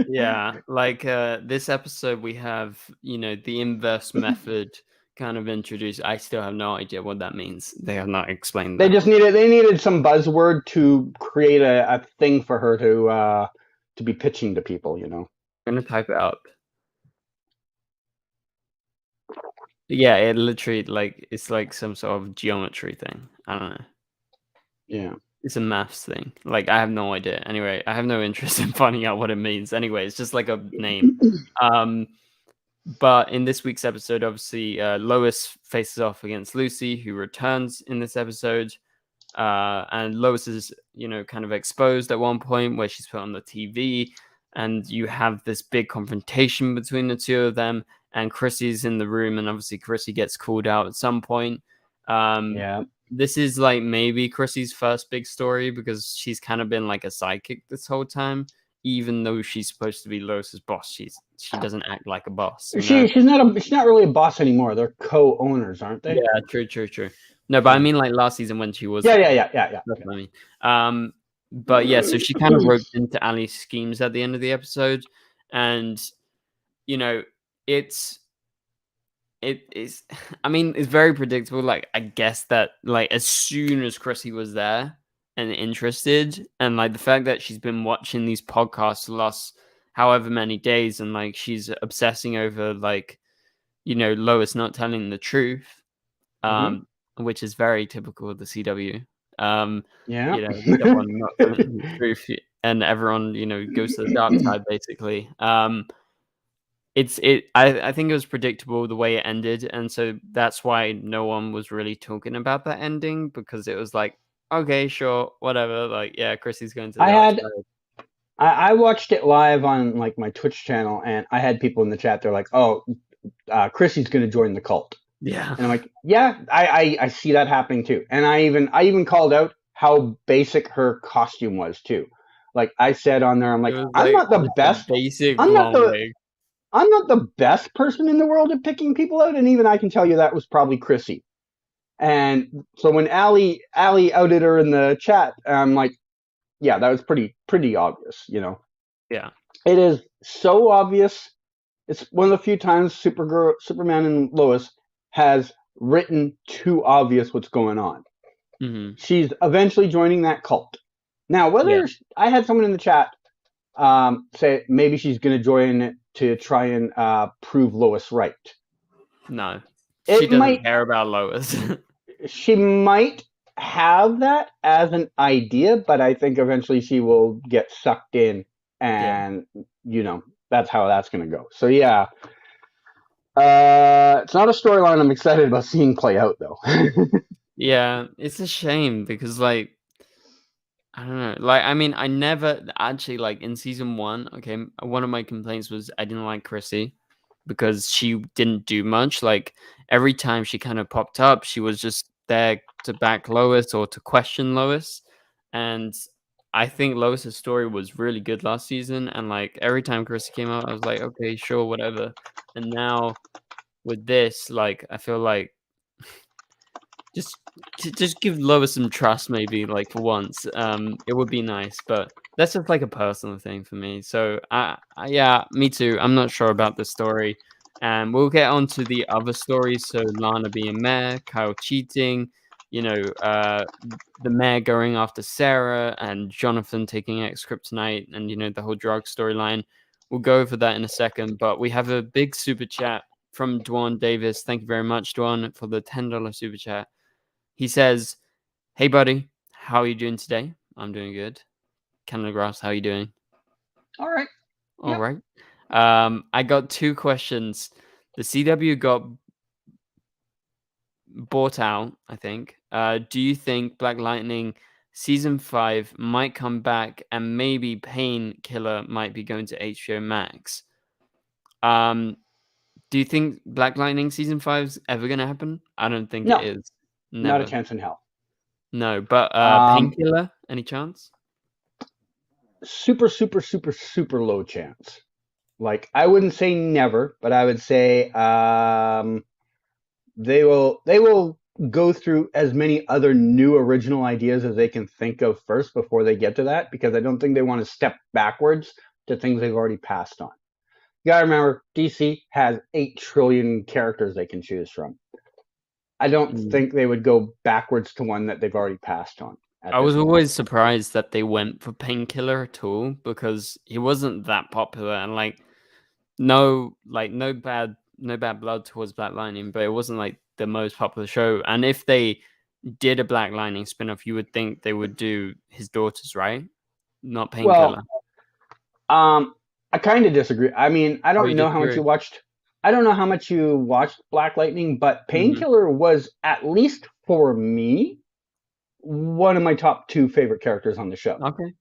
Yeah, like this episode we have, the inverse method kind of introduced. I still have no idea what that means. They have not explained that. They needed some buzzword to create a thing for her to be pitching to people, I'm gonna type it up. Yeah, it literally it's like some sort of geometry thing. I don't know. Yeah. It's a maths thing. Like, I have no idea. Anyway, I have no interest in finding out what it means. Anyway, it's just like a name. But in this week's episode, obviously, Lois faces off against Lucy, who returns in this episode. And Lois is, kind of exposed at one point where she's put on the TV. And you have this big confrontation between the two of them. And Chrissy's in the room. And obviously, Chrissy gets called out at some point. Yeah. This is like maybe Chrissy's first big story, because she's kind of been like a sidekick this whole time, even though she's supposed to be Lois's boss. She doesn't act like a boss. She's not really a boss anymore. They're co-owners, aren't they? Yeah, true. No, but I mean like last season when she was. Yeah. That's what I mean. But yeah, so she kind of roped into Ali's schemes at the end of the episode, and it is, I mean, it's very predictable. Like, I guess that, like, as soon as Chrissy was there and interested, and like the fact that she's been watching these podcasts the last however many days, and like she's obsessing over like, Lois not telling the truth, which is very typical of the CW. Someone not telling the truth, and everyone, goes to the dark side, basically. I think it was predictable the way it ended, and so that's why no one was really talking about that ending, because it was like, okay, sure, whatever, like, yeah, Chrissy's going to the I watched it live on like my Twitch channel, and I had people in the chat, they're like, oh, Chrissy's going to join the cult. Yeah. And I'm like, yeah, I see that happening too. And I even called out how basic her costume was too. Like I said on there, I'm like, I'm not the best. I'm not the best person in the world at picking people out, and even I can tell you that was probably Chrissy. And so when Ali outed her in the chat, I'm like, yeah, that was pretty obvious, Yeah. It is so obvious. It's one of the few times Superman and Lois has written too obvious what's going on. Mm-hmm. She's eventually joining that cult. Now, whether I had someone in the chat say maybe she's going to join it to try and prove Lois right. No, she doesn't care about Lois. She might have that as an idea, but I think eventually she will get sucked in, and that's how that's going to go. So yeah, It's not a storyline I'm excited about seeing play out, though. Yeah, it's a shame because, like, I don't know. Like, I mean, I never actually, like, in season 1, okay, one of my complaints was I didn't like Chrissy because she didn't do much. Like, every time she kind of popped up, she was just there to back Lois or to question Lois. And I think Lois's story was really good last season. And, like, every time Chrissy came out, I was like, okay, sure, whatever. And now with this, like, I feel like just just give Lois some trust, maybe, like, for once. It would be nice, but that's just like a personal thing for me. So, yeah, me too. I'm not sure about the story, and we'll get on to the other stories. So, Lana being mayor, Kyle cheating, the mayor going after Sarah, and Jonathan taking X Kryptonite, and the whole drug storyline. We'll go over that in a second, but we have a big super chat from Dwan Davis. Thank you very much, Dwan, for the $10 super chat. He says, "Hey, buddy, how are you doing today? I'm doing good. Canada Grass, how are you doing? All right. All Yep. right. I got 2 questions. The CW got bought out, I think. Do you think Black Lightning season 5 might come back and maybe Painkiller might be going to HBO Max? Um, do you think Black Lightning season 5 is ever going to happen? I don't think it No, is. not a Never. chance in hell. No, but Um, Painkiller, any chance? super, super, super, super low chance. Like, I wouldn't say never, but I would say they will go through as many other new original ideas as they can think of first before they get to that, because I don't think they want to step backwards to things they've already passed on. You gotta remember, DC has 8 trillion characters they can choose from. I don't Mm. think they would go backwards to one that they've already passed on at I was this moment. always surprised that they went for Painkiller at all because he wasn't that popular and no bad blood towards Black Lightning, but it wasn't like the most popular show. And if they did a Black Lightning spin-off, you would think they would do his daughters, right? Not Well, Painkiller. I kind of disagree. I mean, I Oh, don't you know how much disagree? you watched. I don't know how much you watched Black Lightning, but Hmm. Painkiller was, at least for me, one of my top 2 favorite characters on the show. Okay.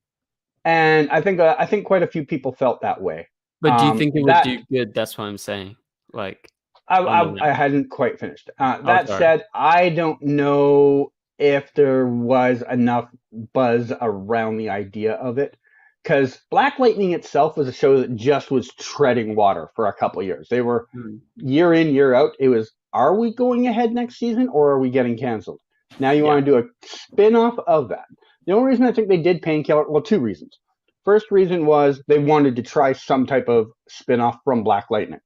And I think quite a few people felt that way. But do you think it would That do good? That's what I'm saying. Like I, on the I net. I hadn't quite finished. Oh, That sorry. said, I don't know if there was enough buzz around the idea of it, because Black Lightning itself was a show that just was treading water for a couple of years. They were Mm. year in, year out. It was, are we going ahead next season or are we getting canceled? Now you Yeah. want to do a spin-off of that. The only reason I think they did Painkiller, well, 2 reasons. First reason was they wanted to try some type of spin-off from Black Lightning.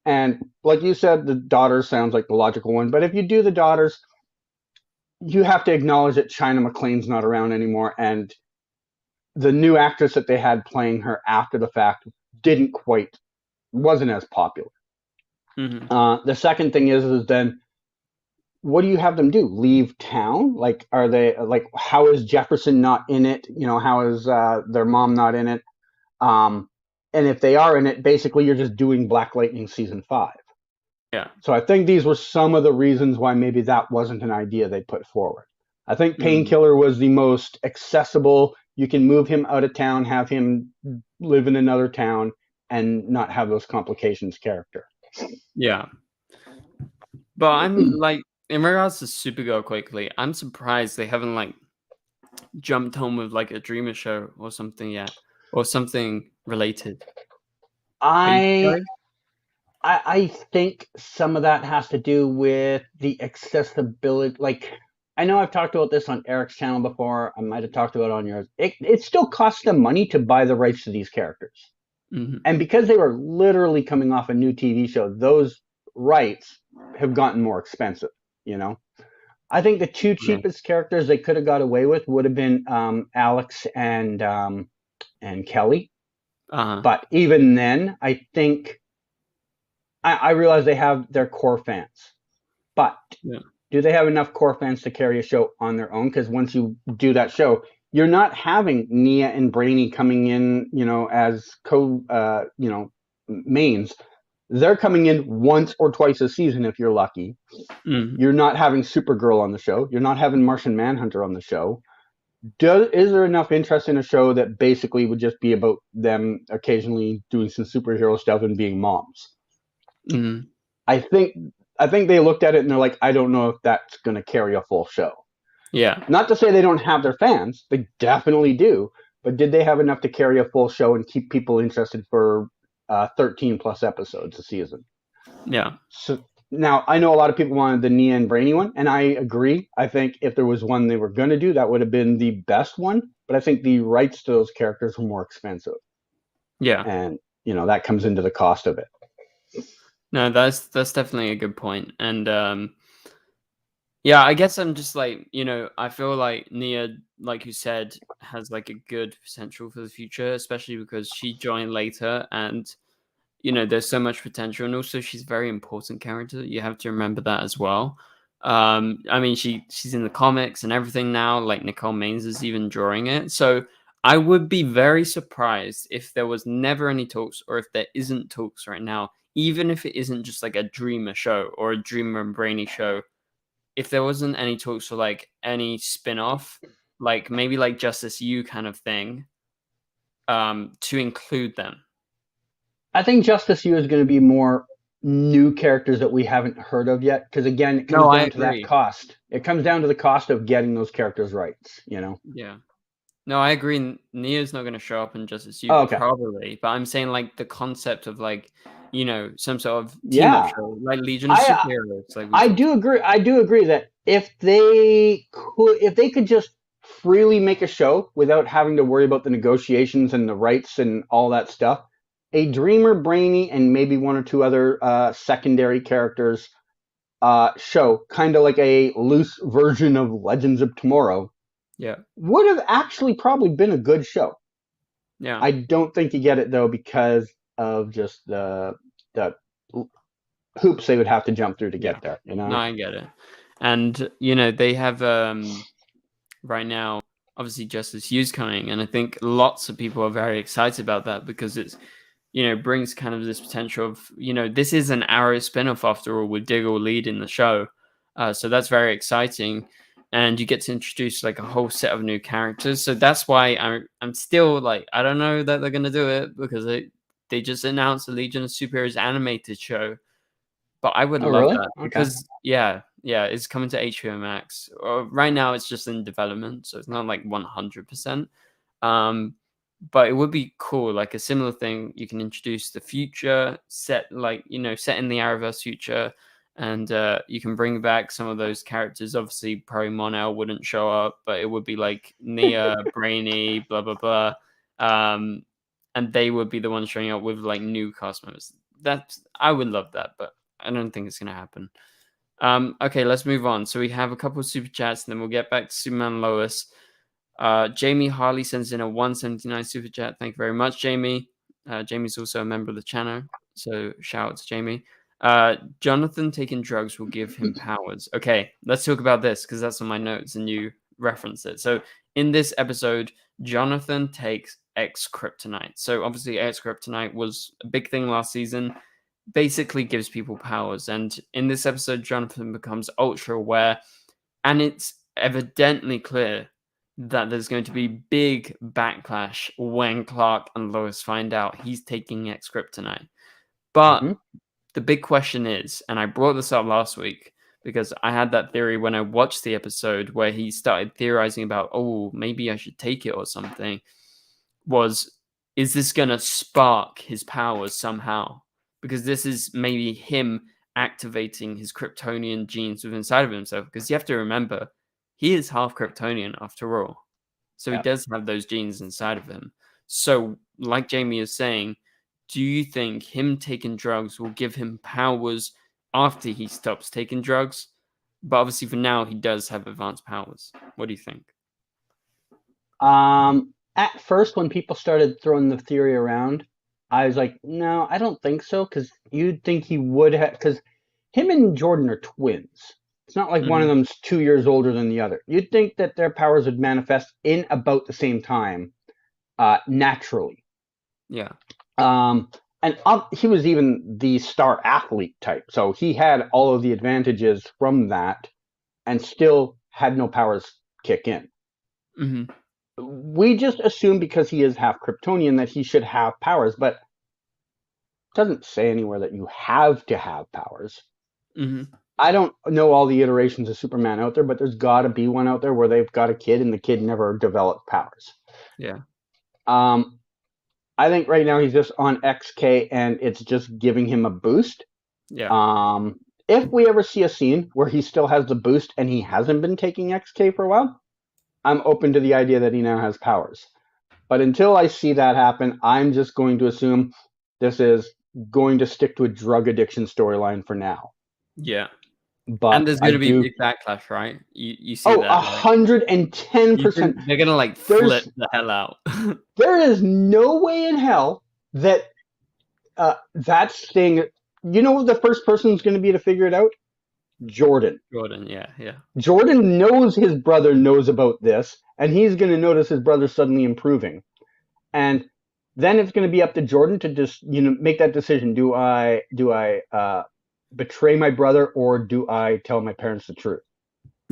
And like you said, the daughters sounds like the logical one. But if you do the daughters, you have to acknowledge that China McClane's not around anymore, and the new actress that they had playing her after the fact wasn't as popular. Hmm. The second thing is then what do you have them do? Leave town? Like, are they like? How is Jefferson not in it? How is their mom not in it? Um, and if they are in it, basically you're just doing Black Lightning season 5. Yeah. So I think these were some of the reasons why maybe that wasn't an idea they put forward. I think Mm. Painkiller was the most accessible. You can move him out of town, have him live in another town, and not have those complications character. Yeah. But I'm like, in regards to Supergirl quickly, I'm surprised they haven't like jumped home with like a Dreamer show or something yet, or something related. Are you I surprised? I think some of that has to do with the accessibility. Like, I know I've talked about this on Eric's channel before. I might have talked about it on yours. It still costs them money to buy the rights to these characters. Hmm. And because they were literally coming off a new TV show, those rights have gotten more expensive, you know? I think the 2 Yeah. cheapest characters they could have got away with would have been Alex and Kelly. Uh-huh. But even then, I think I realize they have their core fans. But Yeah. do they have enough core fans to carry a show on their own? Because once you do that show, you're not having Nia and Brainy coming in, as mains. They're coming in once or twice a season if you're lucky. You're not having Supergirl on the show. You're not having Martian Manhunter on the show. Is there enough interest in a show that basically would just be about them occasionally doing some superhero stuff and being moms? I think they looked at it and they're like, I don't know if that's going to carry a full show. Yeah. Not to say they don't have their fans. They definitely do. But did they have enough to carry a full show and keep people interested for 13 plus episodes a season? Yeah. So now, I know a lot of people wanted the Nia and Brainy one, and I agree. I think if there was one they were going to do, that would have been the best one. But I think the rights to those characters were more expensive. Yeah. And, that comes into the cost of it. No, that's definitely a good point. And yeah, I guess I'm just like, I feel like Nia, like you said, has like a good potential for the future, especially because she joined later and there's so much potential, and also she's a very important character. You have to remember that as well. I mean, she's in the comics and everything now. Like Nicole Maines is even drawing it. So I would be very surprised if there was never any talks, or if there isn't talks right now, even if it isn't just like a Dreamer show or a Dreamer and Brainy show. If there wasn't any talks for like any spin-off, like maybe like Justice U kind of thing, to include them. I think Justice U is going to be more new characters that we haven't heard of yet. Because again, it comes down to that cost. It comes down to the cost of getting those characters' rights, Yeah. No, I agree. Nia's not going to show up in Justice U probably, but I'm saying like the concept of like, some sort of team up show, like Legion of Superheroes. Like I do agree. I do agree that if they could just freely make a show without having to worry about the negotiations and the rights and all that stuff, a Dreamer, Brainy, and maybe one or two other secondary characters show, kind of like a loose version of Legends of Tomorrow, would have actually probably been a good show. Yeah. I don't think you get it though because of just the hoops they would have to jump through to get there. No, I get it. And they have right now obviously Justice U's coming, and I think lots of people are very excited about that because it's brings kind of this potential of this is an Arrow spin-off after all, with Diggle leading the show, so that's very exciting. And you get to introduce like a whole set of new characters. So that's why I'm still like, I don't know that they're going to do it because they just announced the Legion of Superheroes animated show. But I would love that because, it's coming to HBO Max. Right now, it's just in development. So it's not like 100%. But it would be cool, like a similar thing. You can introduce the future set, like, set in the Arrowverse future. And you can bring back some of those characters. Obviously, Pro Monel wouldn't show up, but it would be like Nia, Brainy, blah, blah, blah. And they would be the ones showing up with like new cast members. I would love that, but I don't think it's going to happen. Okay, let's move on. So we have a couple of super chats, and then we'll get back to Superman Lois. Jamie Harley sends in a 179 super chat. Thank you very much, Jamie. Jamie's also a member of the channel, so shout out to Jamie. Jonathan taking drugs will give him powers. Okay, let's talk about this because that's on my notes and you referenced it. So in this episode, Jonathan takes X-Kryptonite. So obviously X-Kryptonite was a big thing last season, basically gives people powers. And in this episode, Jonathan becomes ultra aware, and it's evidently clear that there's going to be big backlash when Clark and Lois find out he's taking X-Kryptonite. But the big question is, and I brought this up last week because I had that theory when I watched the episode where he started theorizing about, oh, maybe I should take it or something, is this going to spark his powers somehow? Because this is maybe him activating his Kryptonian genes within inside of himself. Because you have to remember, he is half Kryptonian after all. So he does have those genes inside of him. So like Jamie is saying, do you think him taking drugs will give him powers after he stops taking drugs? But obviously for now, he does have advanced powers. What do you think? At first, when people started throwing the theory around, I was like, no, I don't think so. Because you'd think he would have, because him and Jordan are twins. It's not like one of them's 2 years older than the other. You'd think that their powers would manifest in about the same time, naturally. Yeah. and he was even the star athlete type, so he had all of the advantages from that, and still had no powers kick in. Mm-hmm. We just assume because he is half Kryptonian that he should have powers, but it doesn't say anywhere that you have to have powers. Mm-hmm. I don't know all the iterations of Superman out there, but there's got to be one out there where they've got a kid and the kid never developed powers. Yeah. I think right now he's just on XK and it's just giving him a boost. Yeah. If we ever see a scene where he still has the boost and he hasn't been taking XK for a while, I'm open to the idea that he now has powers. But until I see that happen, I'm just going to assume this is going to stick to a drug addiction storyline for now. Yeah. But and there's going to be a big backlash, right? You see that? 110%. They're going to like flip the hell out. There is no way in hell that that Sting. You know, the first person who's going to be to figure it out? Jordan. Yeah. Jordan knows his brother knows about this, and he's going to notice his brother suddenly improving. And then it's going to be up to Jordan to just, make that decision. Do I betray my brother, or do I tell my parents the truth?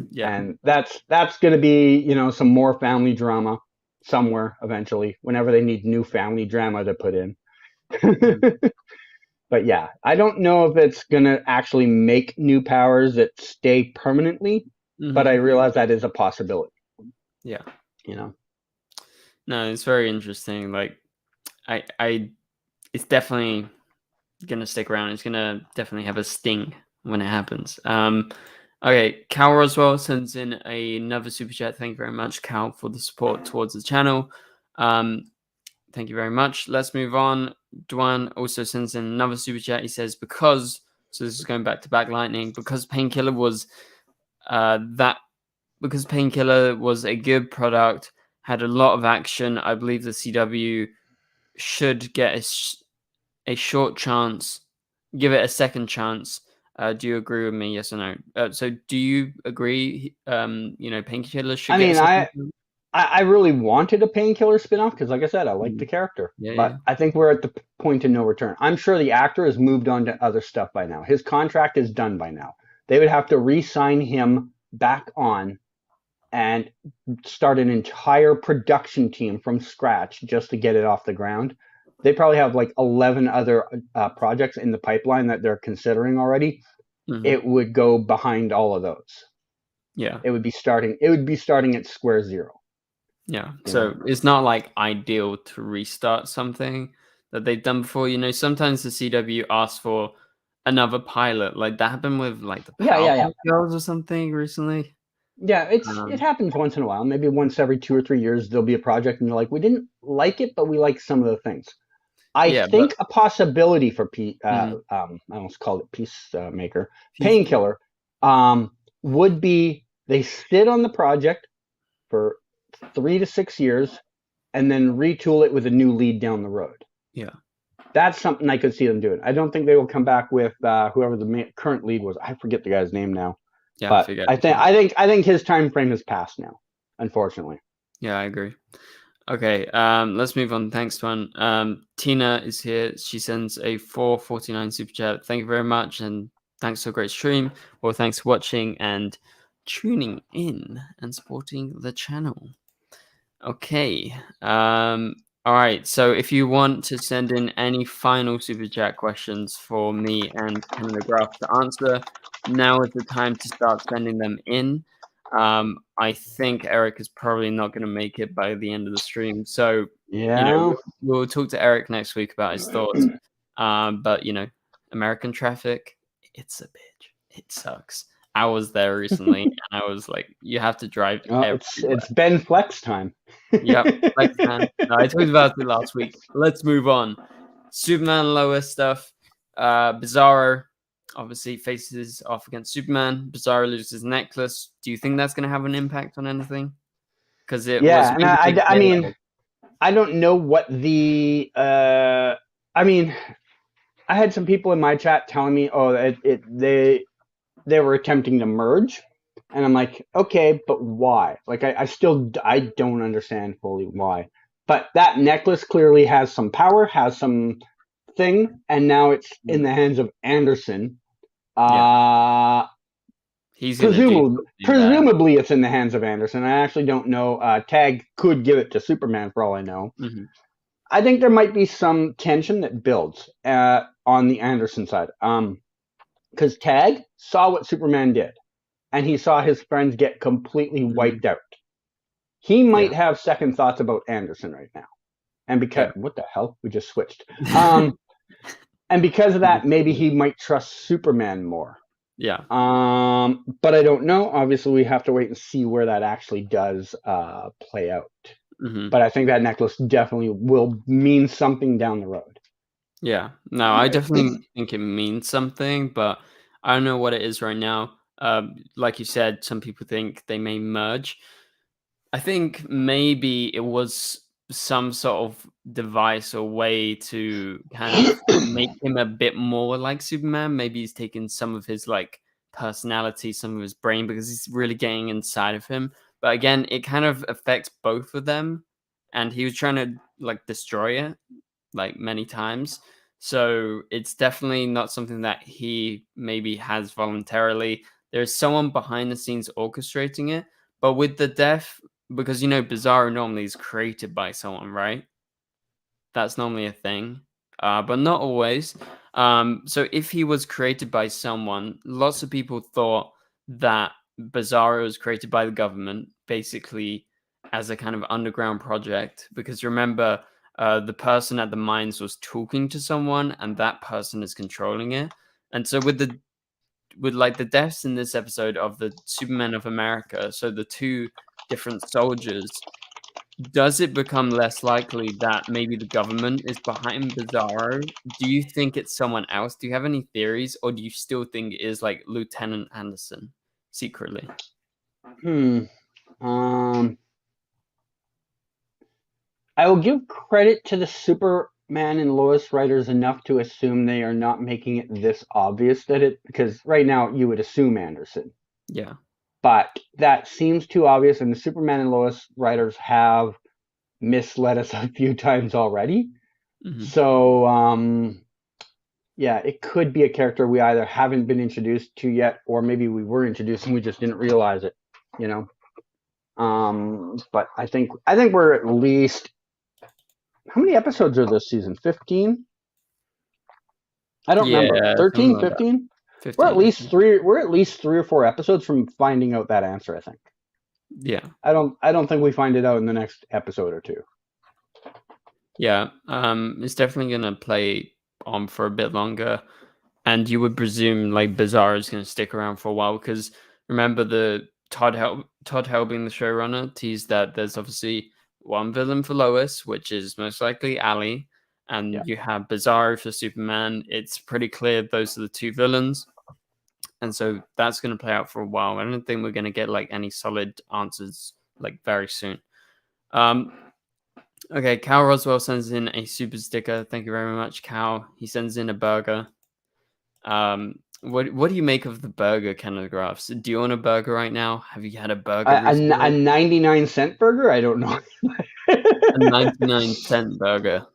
Yeah. And that's going to be, some more family drama somewhere eventually, whenever they need new family drama to put in. Mm-hmm. But yeah, I don't know if it's going to actually make new powers that stay permanently, but I realize that is a possibility. Yeah. No, it's very interesting. Like, it's definitely going to stick around. It's going to definitely have a sting when it happens. Okay, Cal Roswell sends in another super chat. Thank you very much, Cal, for the support towards the channel. Thank you very much. Let's move on. Dwan also sends in another super chat. He says, so this is going back to Black Lightning, because Painkiller was Painkiller was a good product, had a lot of action. I believe the CW should get a short chance, give it a second chance. Do you agree with me? Yes or no? So do you agree? Painkiller should get a second chance? I really wanted a Painkiller spinoff because, like I said, I like the character. But I think we're at the point of no return. I'm sure the actor has moved on to other stuff by now. His contract is done by now. They would have to re-sign him back on and start an entire production team from scratch just to get it off the ground. They probably have like 11 other projects in the pipeline that they're considering already. Mm-hmm. It would go behind all of those. Yeah. It would be starting at square zero. Yeah. So it's not like ideal to restart something that they've done before. Sometimes the CW asks for another pilot. Like that happened with like the Powerpuff Girls or something recently. Yeah, it happens once in a while. Maybe once every 2 or 3 years there'll be a project and they're like, we didn't like it, but we like some of the things. I think a possibility for I almost called it Peacemaker, Painkiller, would be they sit on the project for 3 to 6 years and then retool it with a new lead down the road. Yeah. That's something I could see them doing. I don't think they will come back with whoever the current lead was. I forget the guy's name now. Yeah, but I think his time frame has passed now, unfortunately. Yeah, I agree. Okay, let's move on. Thanks, Tuan. Tina is here. She sends a $4.49 super chat. Thank you very much, and thanks for a great stream. Well, thanks for watching and tuning in and supporting the channel. Okay. All right. So if you want to send in any final super chat questions for me and Ken McGrath to answer, now is the time to start sending them in. I think Eric is probably not going to make it by the end of the stream. So, we'll talk to Eric next week about his thoughts. But, American traffic, it's a bitch. It sucks. I was there recently and I was like, you have to drive everywhere. It's Ben Flex time. Yep, Flex time. No, I talked about it last week. Let's move on. Superman Lois stuff. Bizarro obviously faces off against Superman. Bizarro loses his necklace. Do you think that's going to have an impact on anything? Because it was. I mean, I don't know what the. I mean, I had some people in my chat telling me, they were attempting to merge, and I'm like, okay, but why? Like, I don't understand fully why. But that necklace clearly has some power, has some Thing, and now it's in the hands of Anderson. He's going to do presumably it's in the hands of Anderson. I actually don't know. Tag could give it to Superman for all I know. Mm-hmm. I think there might be some tension that builds on the Anderson side. Because Tag saw what Superman did, and he saw his friends get completely wiped out. He might have second thoughts about Anderson right now. And because what the hell? We just switched. And because of that, maybe he might trust Superman more. Yeah. But I don't know. Obviously, we have to wait and see where that actually does play out. Mm-hmm. But I think that necklace definitely will mean something down the road. Yeah. No, I definitely think it means something, but I don't know what it is right now. Like you said, some people think they may merge. I think maybe it was some sort of device or way to kind of make him a bit more like Superman. Maybe he's taken some of his like personality, some of his brain, because he's really getting inside of him. But again, it kind of affects both of them, and he was trying to like destroy it like many times. So it's definitely not something that he maybe has voluntarily. There's someone behind the scenes orchestrating it, but with the death, because Bizarro normally is created by someone, right? That's normally a thing, but not always. So if he was created by someone, lots of people thought that Bizarro was created by the government, basically as a kind of underground project. Because remember, the person at the mines was talking to someone, and that person is controlling it. And so with the deaths in this episode of the Supermen of America, so the two different soldiers, does it become less likely that maybe the government is behind Bizarro? Do you think it's someone else? Do you have any theories, or do you still think it is like Lieutenant Anderson secretly? I will give credit to the Superman and Lois writers enough to assume they are not making it this obvious because right now you would assume Anderson. Yeah. But that seems too obvious, and the Superman and Lois writers have misled us a few times already. Mm-hmm. So, yeah, it could be a character we either haven't been introduced to yet, or maybe we were introduced and we just didn't realize it, But I think we're at least, how many episodes are this season? 15? I don't remember. 13, 15? 15? We're at least three or four episodes from finding out that answer, I think. Yeah. I don't think we find it out in the next episode or two. Yeah. It's definitely gonna play on for a bit longer. And you would presume like Bizarro is gonna stick around for a while, because remember the Todd Helbing, the showrunner, teased that there's obviously one villain for Lois, which is most likely Ali, and you have Bizarro for Superman. It's pretty clear those are the two villains, and so that's going to play out for a while. I don't think we're going to get like any solid answers like very soon. Okay, Cal Roswell sends in a super sticker. Thank you very much, Cal. He sends in a burger. What do you make of the burger Canographs? Do you own a burger right now? Have you had a burger? A 99-cent burger? I don't know. A 99-cent burger.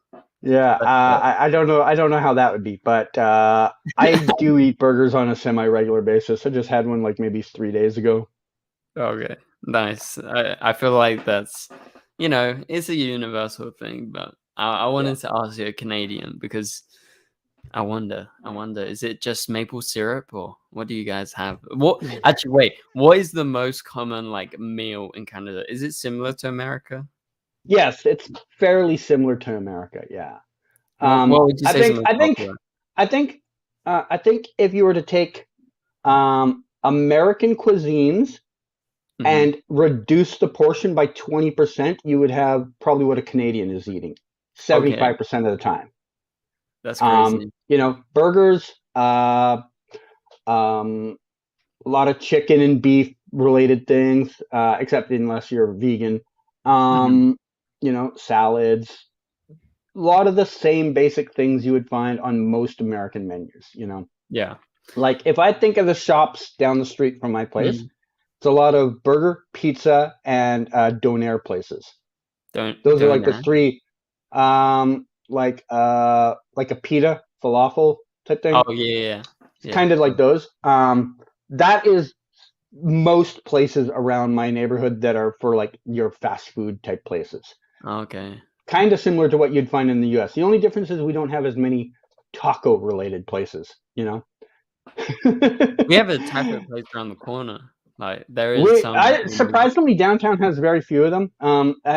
Yeah, I don't know. I don't know how that would be, but I do eat burgers on a semi-regular basis. I just had one like maybe 3 days ago. Okay, nice. I feel like that's, it's a universal thing, but I wanted to ask you a Canadian, because I wonder, is it just maple syrup, or what do you guys have? Actually, wait, what is the most common like meal in Canada? Is it similar to America? Yes, it's fairly similar to America. Yeah. What would you say? I think if you were to take American cuisines and reduce the portion by 20%, you would have probably what a Canadian is eating 75% of the time. That's crazy. Burgers, a lot of chicken and beef related things, except unless you're vegan. Salads, a lot of the same basic things you would find on most American menus, Yeah. Like if I think of the shops down the street from my place, it's a lot of burger, pizza, and donair places. Those are like the three. like a pita falafel type thing. Oh yeah. It's kind of like those. That is most places around my neighborhood that are for like your fast food type places. Okay. Kind of similar to what you'd find in the U.S. The only difference is we don't have as many taco related places, you know. We have a taco place around the corner. Like there is some. Surprisingly, downtown has very few of them.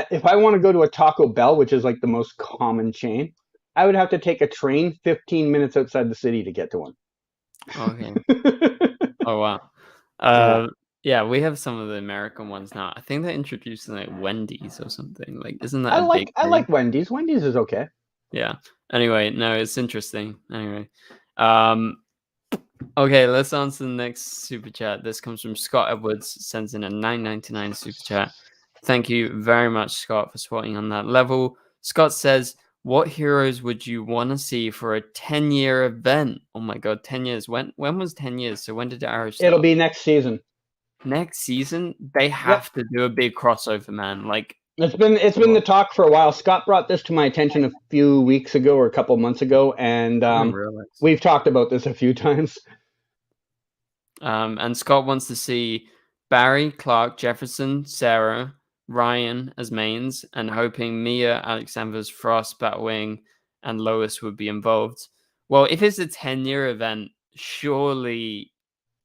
If I want to go to a Taco Bell, which is like the most common chain, I would have to take a train 15 minutes outside the city to get to one. Okay. Oh wow. Yeah, we have some of the American ones now. I think they're introducing like Wendy's or something. Like, isn't that big I like Wendy's. Wendy's is okay. Yeah. Anyway, no, it's interesting. Anyway, okay, let's answer the next super chat. This comes from Scott Edwards. Sends in a $9.99 super chat. Thank you very much, Scott, for swatting on that level. Scott says, "What heroes would you want to see for a 10-year event?" Oh my god, 10 years. When was 10 years? So when did Arrow start? It'll be next season. Next season, they have to do a big crossover, man. Like it's been the talk for a while. Scott brought this to my attention a few weeks ago or a couple months ago, and we've talked about this a few times. And Scott wants to see Barry, Clark, Jefferson, Sarah, Ryan as mains, and hoping Mia, Alexander's Frost, Batwing, and Lois would be involved. Well, if it's a 10-year event, surely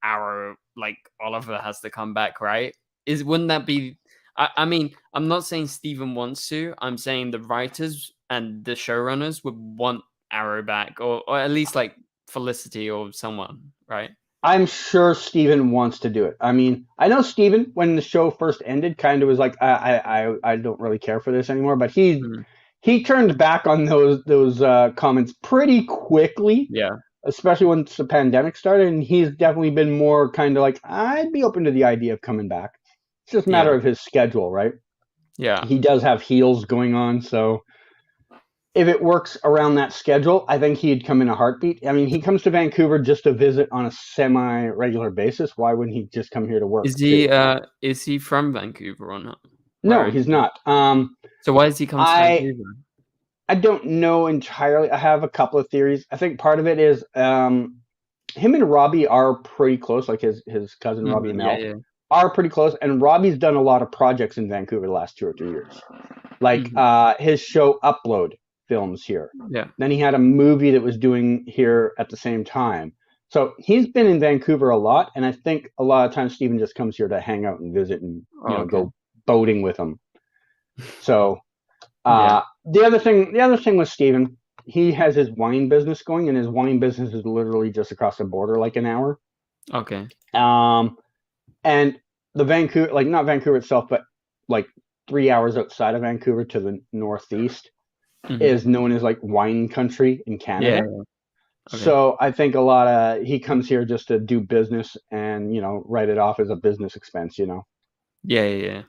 Arrow, like Oliver, has to come back, right? Wouldn't that be? I mean, I'm not saying Steven wants to. I'm saying the writers and the showrunners would want Arrow back, or at least like Felicity or someone, right? I'm sure Steven wants to do it. I mean, I know Steven, when the show first ended, kind of was like, I don't really care for this anymore. But he turned back on those comments pretty quickly. Yeah. Especially once the pandemic started, and he's definitely been more kind of like, I'd be open to the idea of coming back. It's just a matter of his schedule, right? Yeah. He does have heels going on, so if it works around that schedule, I think he'd come in a heartbeat. I mean, he comes to Vancouver just to visit on a semi-regular basis. Why wouldn't he just come here to work? Is he from Vancouver or not? No, he's not. So why does he come to Vancouver? I don't know entirely. I have a couple of theories. I think part of it is him and Robbie are pretty close, like his cousin Robbie and Mel are pretty close. And Robbie's done a lot of projects in Vancouver the last 2 or 3 years. Like his show Upload films here. Yeah. Then he had a movie that was doing here at the same time. So he's been in Vancouver a lot. And I think a lot of times Steven just comes here to hang out and visit and go boating with him. So the other thing with Steven, he has his wine business going, and his wine business is literally just across the border, like an hour. Okay. And the Vancouver, like not Vancouver itself, but like 3 hours outside of Vancouver to the northeast is known as like wine country in Canada. Yeah. Okay. So I think he comes here just to do business and, write it off as a business expense, Yeah.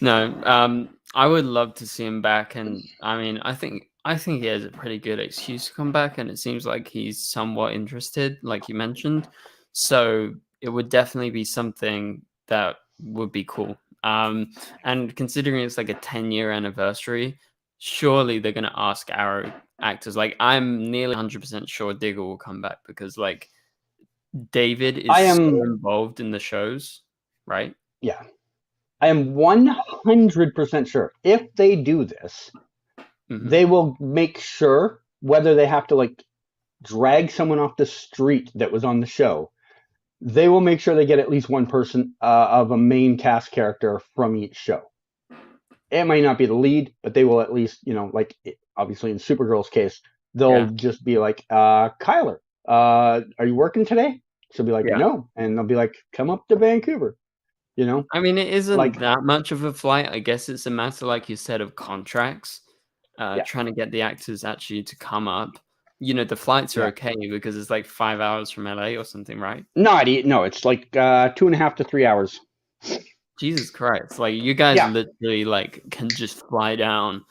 No, I would love to see him back, and I mean, I think he has a pretty good excuse to come back, and it seems like he's somewhat interested, like you mentioned. So it would definitely be something that would be cool. And considering it's like a 10-year anniversary, surely they're gonna ask Arrow actors. Like, I'm nearly 100% sure Digger will come back because like David is so involved in the shows, right? Yeah. I am 100% sure if they do this, they will make sure, whether they have to like drag someone off the street that was on the show, they will make sure they get at least one person of a main cast character from each show. It might not be the lead, but they will at least, like obviously in Supergirl's case, they'll just be like, Kyler, are you working today? She'll be like, no. And they'll be like, come up to Vancouver. I mean, it isn't like that much of a flight. I guess it's a matter, like you said, of contracts, trying to get the actors actually to come up. The flights are okay because it's like 5 hours from LA or something, right? No, it's like 2.5 to 3 hours. Jesus Christ. Like, you guys literally like can just fly down.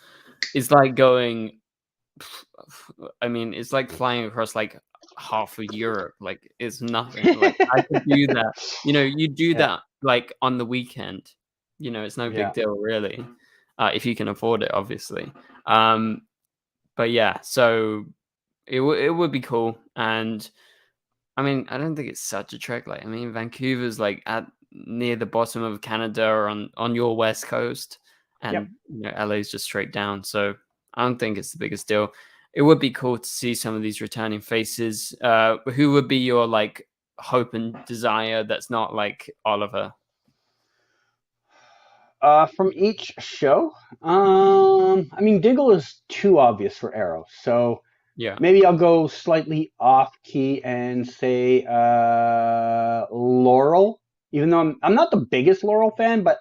It's like going, I mean, it's like flying across like half of Europe. Like, it's nothing. Like, I could do that. You do that like on the weekend. It's no big deal really, if you can afford it, obviously. but yeah, so it would be cool. And I mean, I don't think it's such a trek. Like, I mean, Vancouver's like at near the bottom of Canada or on your west coast, Yep. and LA's just straight down. So I don't think it's the biggest deal. It would be cool to see some of these returning faces. Who would be your like hope and desire that's not like Oliver? From each show, I mean, Diggle is too obvious for Arrow, so Yeah, maybe I'll go slightly off key and say Laurel. Even though I'm not the biggest Laurel fan, but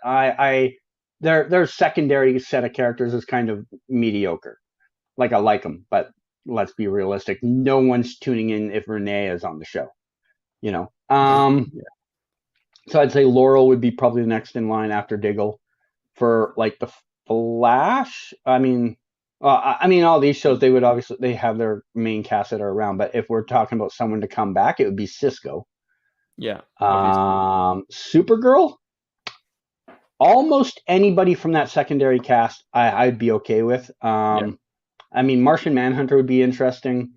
their secondary set of characters is kind of mediocre. Like I like them, but let's be realistic. No one's tuning in if Renee is on the show. yeah. So I'd say Laurel would be probably the next in line after Diggle. For like the Flash, I mean, all these shows they have their main cast that are around. But if we're talking about someone to come back, it would be Cisco. Yeah. Supergirl. Almost anybody from that secondary cast, I'd be okay with. I mean, Martian Manhunter would be interesting.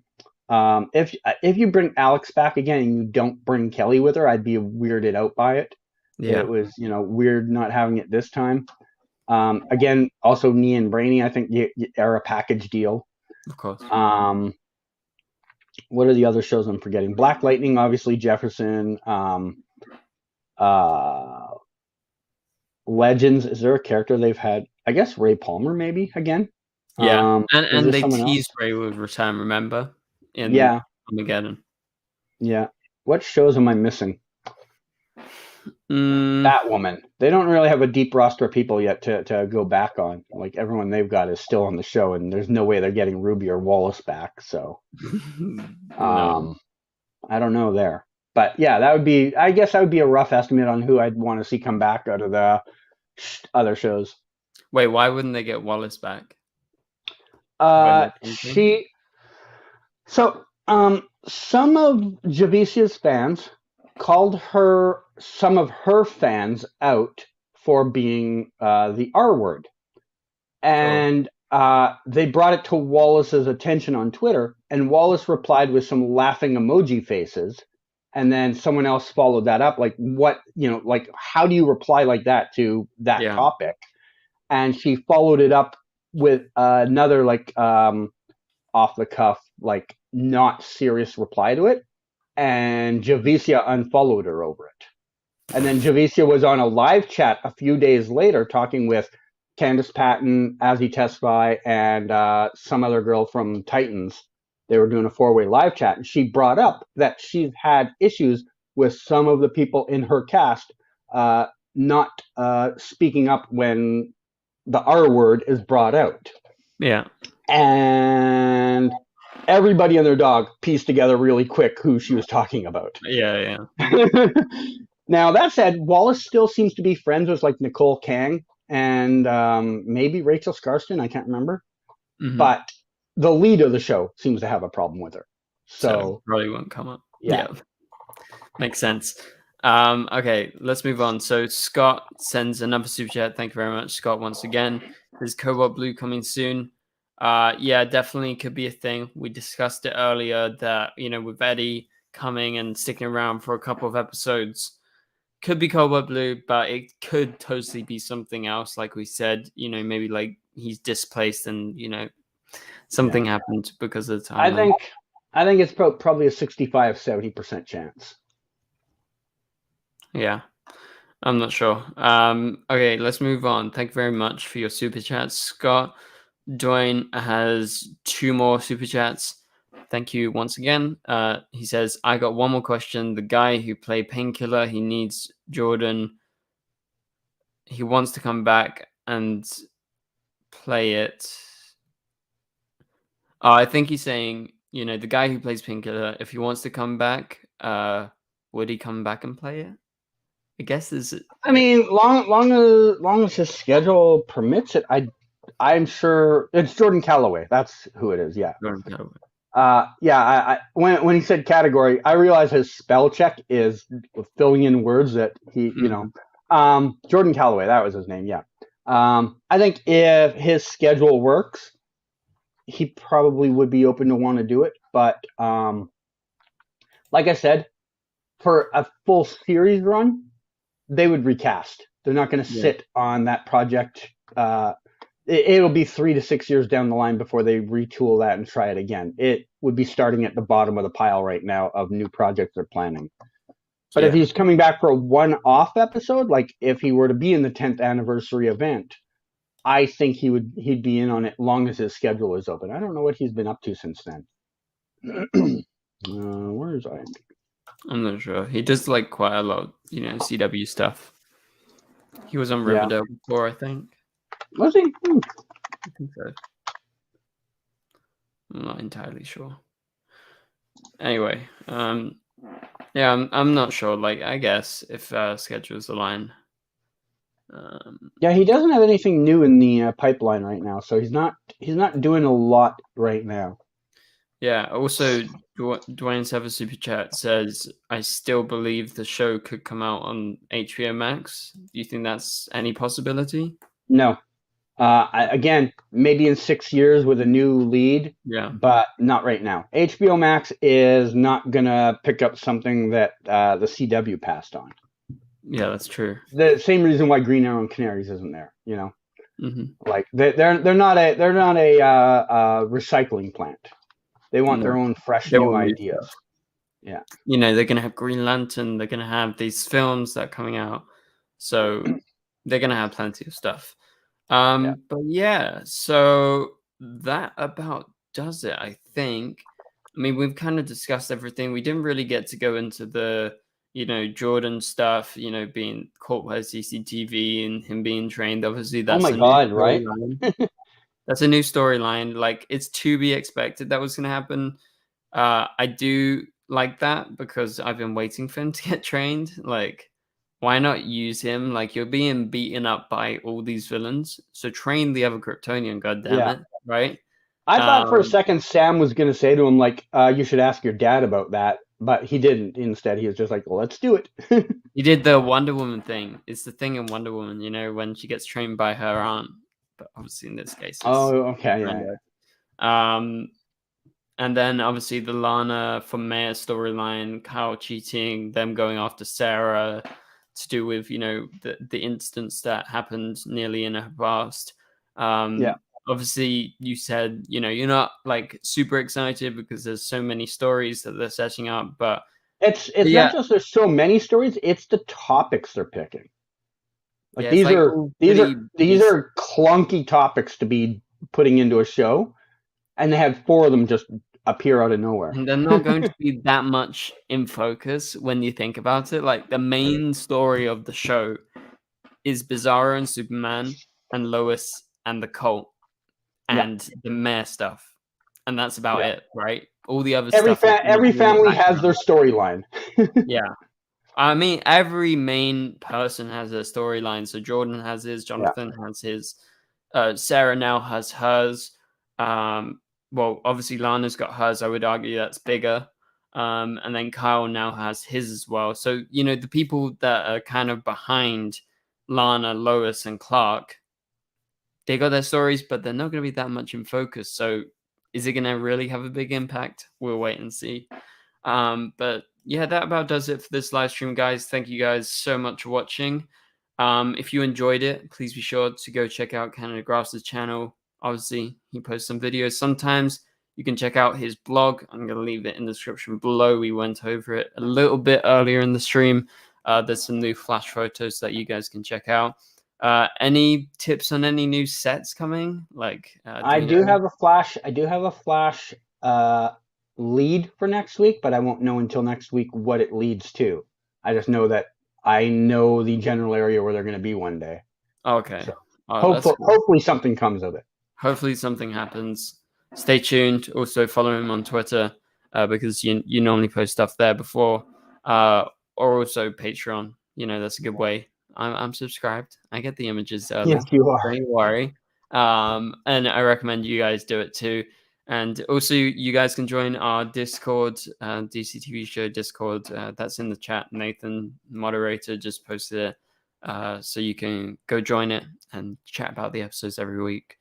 If you bring Alex back again and you don't bring Kelly with her, I'd be weirded out by it. Yeah. It was weird not having it this time. Again, also Nia and Brainy, I think are a package deal. Of course. What are the other shows I'm forgetting? Black Lightning, obviously Jefferson. Legends. Is there a character they've had? I guess Ray Palmer, maybe again. Yeah, and they teased Ray would return. Remember? In Armageddon. Yeah. What shows am I missing? Batwoman. They don't really have a deep roster of people yet to go back on. Like everyone they've got is still on the show, and there's no way they're getting Ruby or Wallace back. So, no. I don't know there. But yeah, I guess that would be a rough estimate on who I'd want to see come back out of the other shows. Wait, why wouldn't they get Wallace back? Some of Javicia's fans called some of her fans out for being the R word. And they brought it to Wallace's attention on Twitter, and Wallace replied with some laughing emoji faces. And then someone else followed that up, like, how do you reply like that to that topic? And she followed it up with another, off the cuff, not serious reply to it. And Javicia unfollowed her over it. And then Javicia was on a live chat a few days later talking with Candace Patton, Azzy Tesfaye, and some other girl from Titans. They were doing a 4-way live chat, and she brought up that she's had issues with some of the people in her cast not speaking up when the R word is brought out. Yeah. And everybody and their dog pieced together really quick who she was talking about. Yeah. Now, that said, Wallace still seems to be friends with Nicole Kang and maybe Rachel Scarston. I can't remember. Mm-hmm. But the lead of the show seems to have a problem with her. So probably won't come up. Yeah. Makes sense. Okay, let's move on. So Scott sends another super chat. Thank you very much, Scott, once again. Is Cobalt Blue coming soon? Yeah, definitely could be a thing. We discussed it earlier that, with Eddie coming and sticking around for a couple of episodes, could be Cobalt Blue, but it could totally be something else. Like we said, maybe he's displaced and, something happened because of the time. I think it's probably a 65-70% chance. Yeah, I'm not sure. Okay, let's move on. Thank you very much for your super chats, Scott. Dwayne has 2 more super chats. Thank you once again. He says, I got one more question. The guy who played Painkiller, he needs Jordan. He wants to come back and play it. I think he's saying, the guy who plays Painkiller, if he wants to come back, would he come back and play it? I guess long as his schedule permits it, I'm sure it's Jordan Calloway. That's who it is. Yeah. Jordan Calloway. When he said category, I realized his spell check is filling in words that he, Jordan Calloway, that was his name. Yeah. I think if his schedule works, he probably would be open to want to do it. But like I said, for a full series run, they would recast. They're not going to sit on that project. It'll be 3 to 6 years down the line before they retool that and try it again. It would be starting at the bottom of the pile right now of new projects they're planning. But if he's coming back for a one-off episode, like if he were to be in the 10th anniversary event, I think he'd be in on it long as his schedule is open. I don't know what he's been up to since then. Where is I? I'm not sure. He does like quite a lot, CW stuff. He was on Riverdale before, I think. Was he? I think so. I'm not entirely sure. Anyway, I'm not sure. Like, I guess if schedules align. He doesn't have anything new in the pipeline right now, so he's not doing a lot right now. Yeah. Also, Dwayne Sever Super Chat says, "I still believe the show could come out on HBO Max. Do you think that's any possibility?" No. Again, maybe in 6 years with a new lead. Yeah. But not right now. HBO Max is not gonna pick up something that the CW passed on. Yeah, that's true. The same reason why Green Arrow and Canaries isn't there. Mm-hmm. Like they're not a recycling plant. They want their own fresh new ideas. Yeah. They're going to have Green Lantern. They're going to have these films that are coming out. So they're going to have plenty of stuff. But so that about does it, I think. I mean, we've kind of discussed everything. We didn't really get to go into the, Jordan stuff, being caught by CCTV and him being trained. Obviously, that's oh my God, right? That's a new storyline. Like, it's to be expected that was going to happen. I do like that because I've been waiting for him to get trained. Like, why not use him? Like, you're being beaten up by all these villains, so train the other Kryptonian, goddammit, right? I thought for a second Sam was going to say to him, like, you should ask your dad about that, but he didn't. Instead, he was just like, well, let's do it. He did the Wonder Woman thing. It's the thing in Wonder Woman, when she gets trained by her aunt. But obviously in this case, okay, and then obviously the Lana from Mayor storyline, Kyle cheating, them going after Sarah to do with the instance that happened nearly in her past. Obviously you said you're not like super excited because there's so many stories that they're setting up, but it's not just there's so many stories; it's the topics they're picking. Like these are clunky topics to be putting into a show, and they have 4 of them just appear out of nowhere. And they're not going to be that much in focus when you think about it. Like the main story of the show is Bizarro and Superman and Lois and the cult and the mayor stuff, and that's about it, right? All the other stuff. Every family has their storyline. Yeah. I mean, every main person has a storyline. So Jordan has his, Jonathan has his, Sarah now has hers. Well, obviously Lana's got hers. I would argue that's bigger. And then Kyle now has his as well. So, the people that are kind of behind Lana, Lois, and Clark, they got their stories, but they're not going to be that much in focus. So is it going to really have a big impact? We'll wait and see. But yeah, that about does it for this live stream, guys. Thank you guys so much for watching. If you enjoyed it, please be sure to go check out Canada Grass's channel. Obviously, he posts some videos sometimes. You can check out his blog. I'm going to leave it in the description below. We went over it a little bit earlier in the stream. There's some new flash photos that you guys can check out. Any tips on any new sets coming? Like I do have a flash lead for next week, but I won't know until next week what it leads to. I just know that I know the general area where they're going to be one day. Okay. So hopefully something comes of it. Hopefully something happens. Stay tuned. Also follow him on Twitter because you normally post stuff there before, or also Patreon. That's a good way. I'm subscribed. I get the images early. Yes, you are. Don't worry. And I recommend you guys do it too. And also, you guys can join our Discord, DCTV Show Discord. That's in the chat. Nathan, moderator, just posted it. So you can go join it and chat about the episodes every week.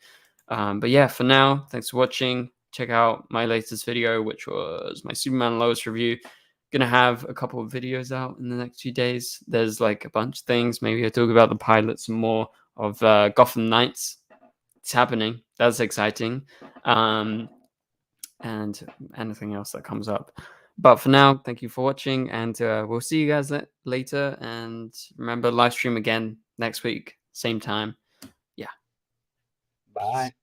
But yeah, for now, thanks for watching. Check out my latest video, which was my Superman Lois review. Gonna have a couple of videos out in the next few days. There's like a bunch of things. Maybe I'll talk about the pilot some more of Gotham Knights. It's happening. That's exciting. And anything else that comes up. But for now, thank you for watching, and we'll see you guys later. And remember, live stream again next week, same time. Yeah. Bye.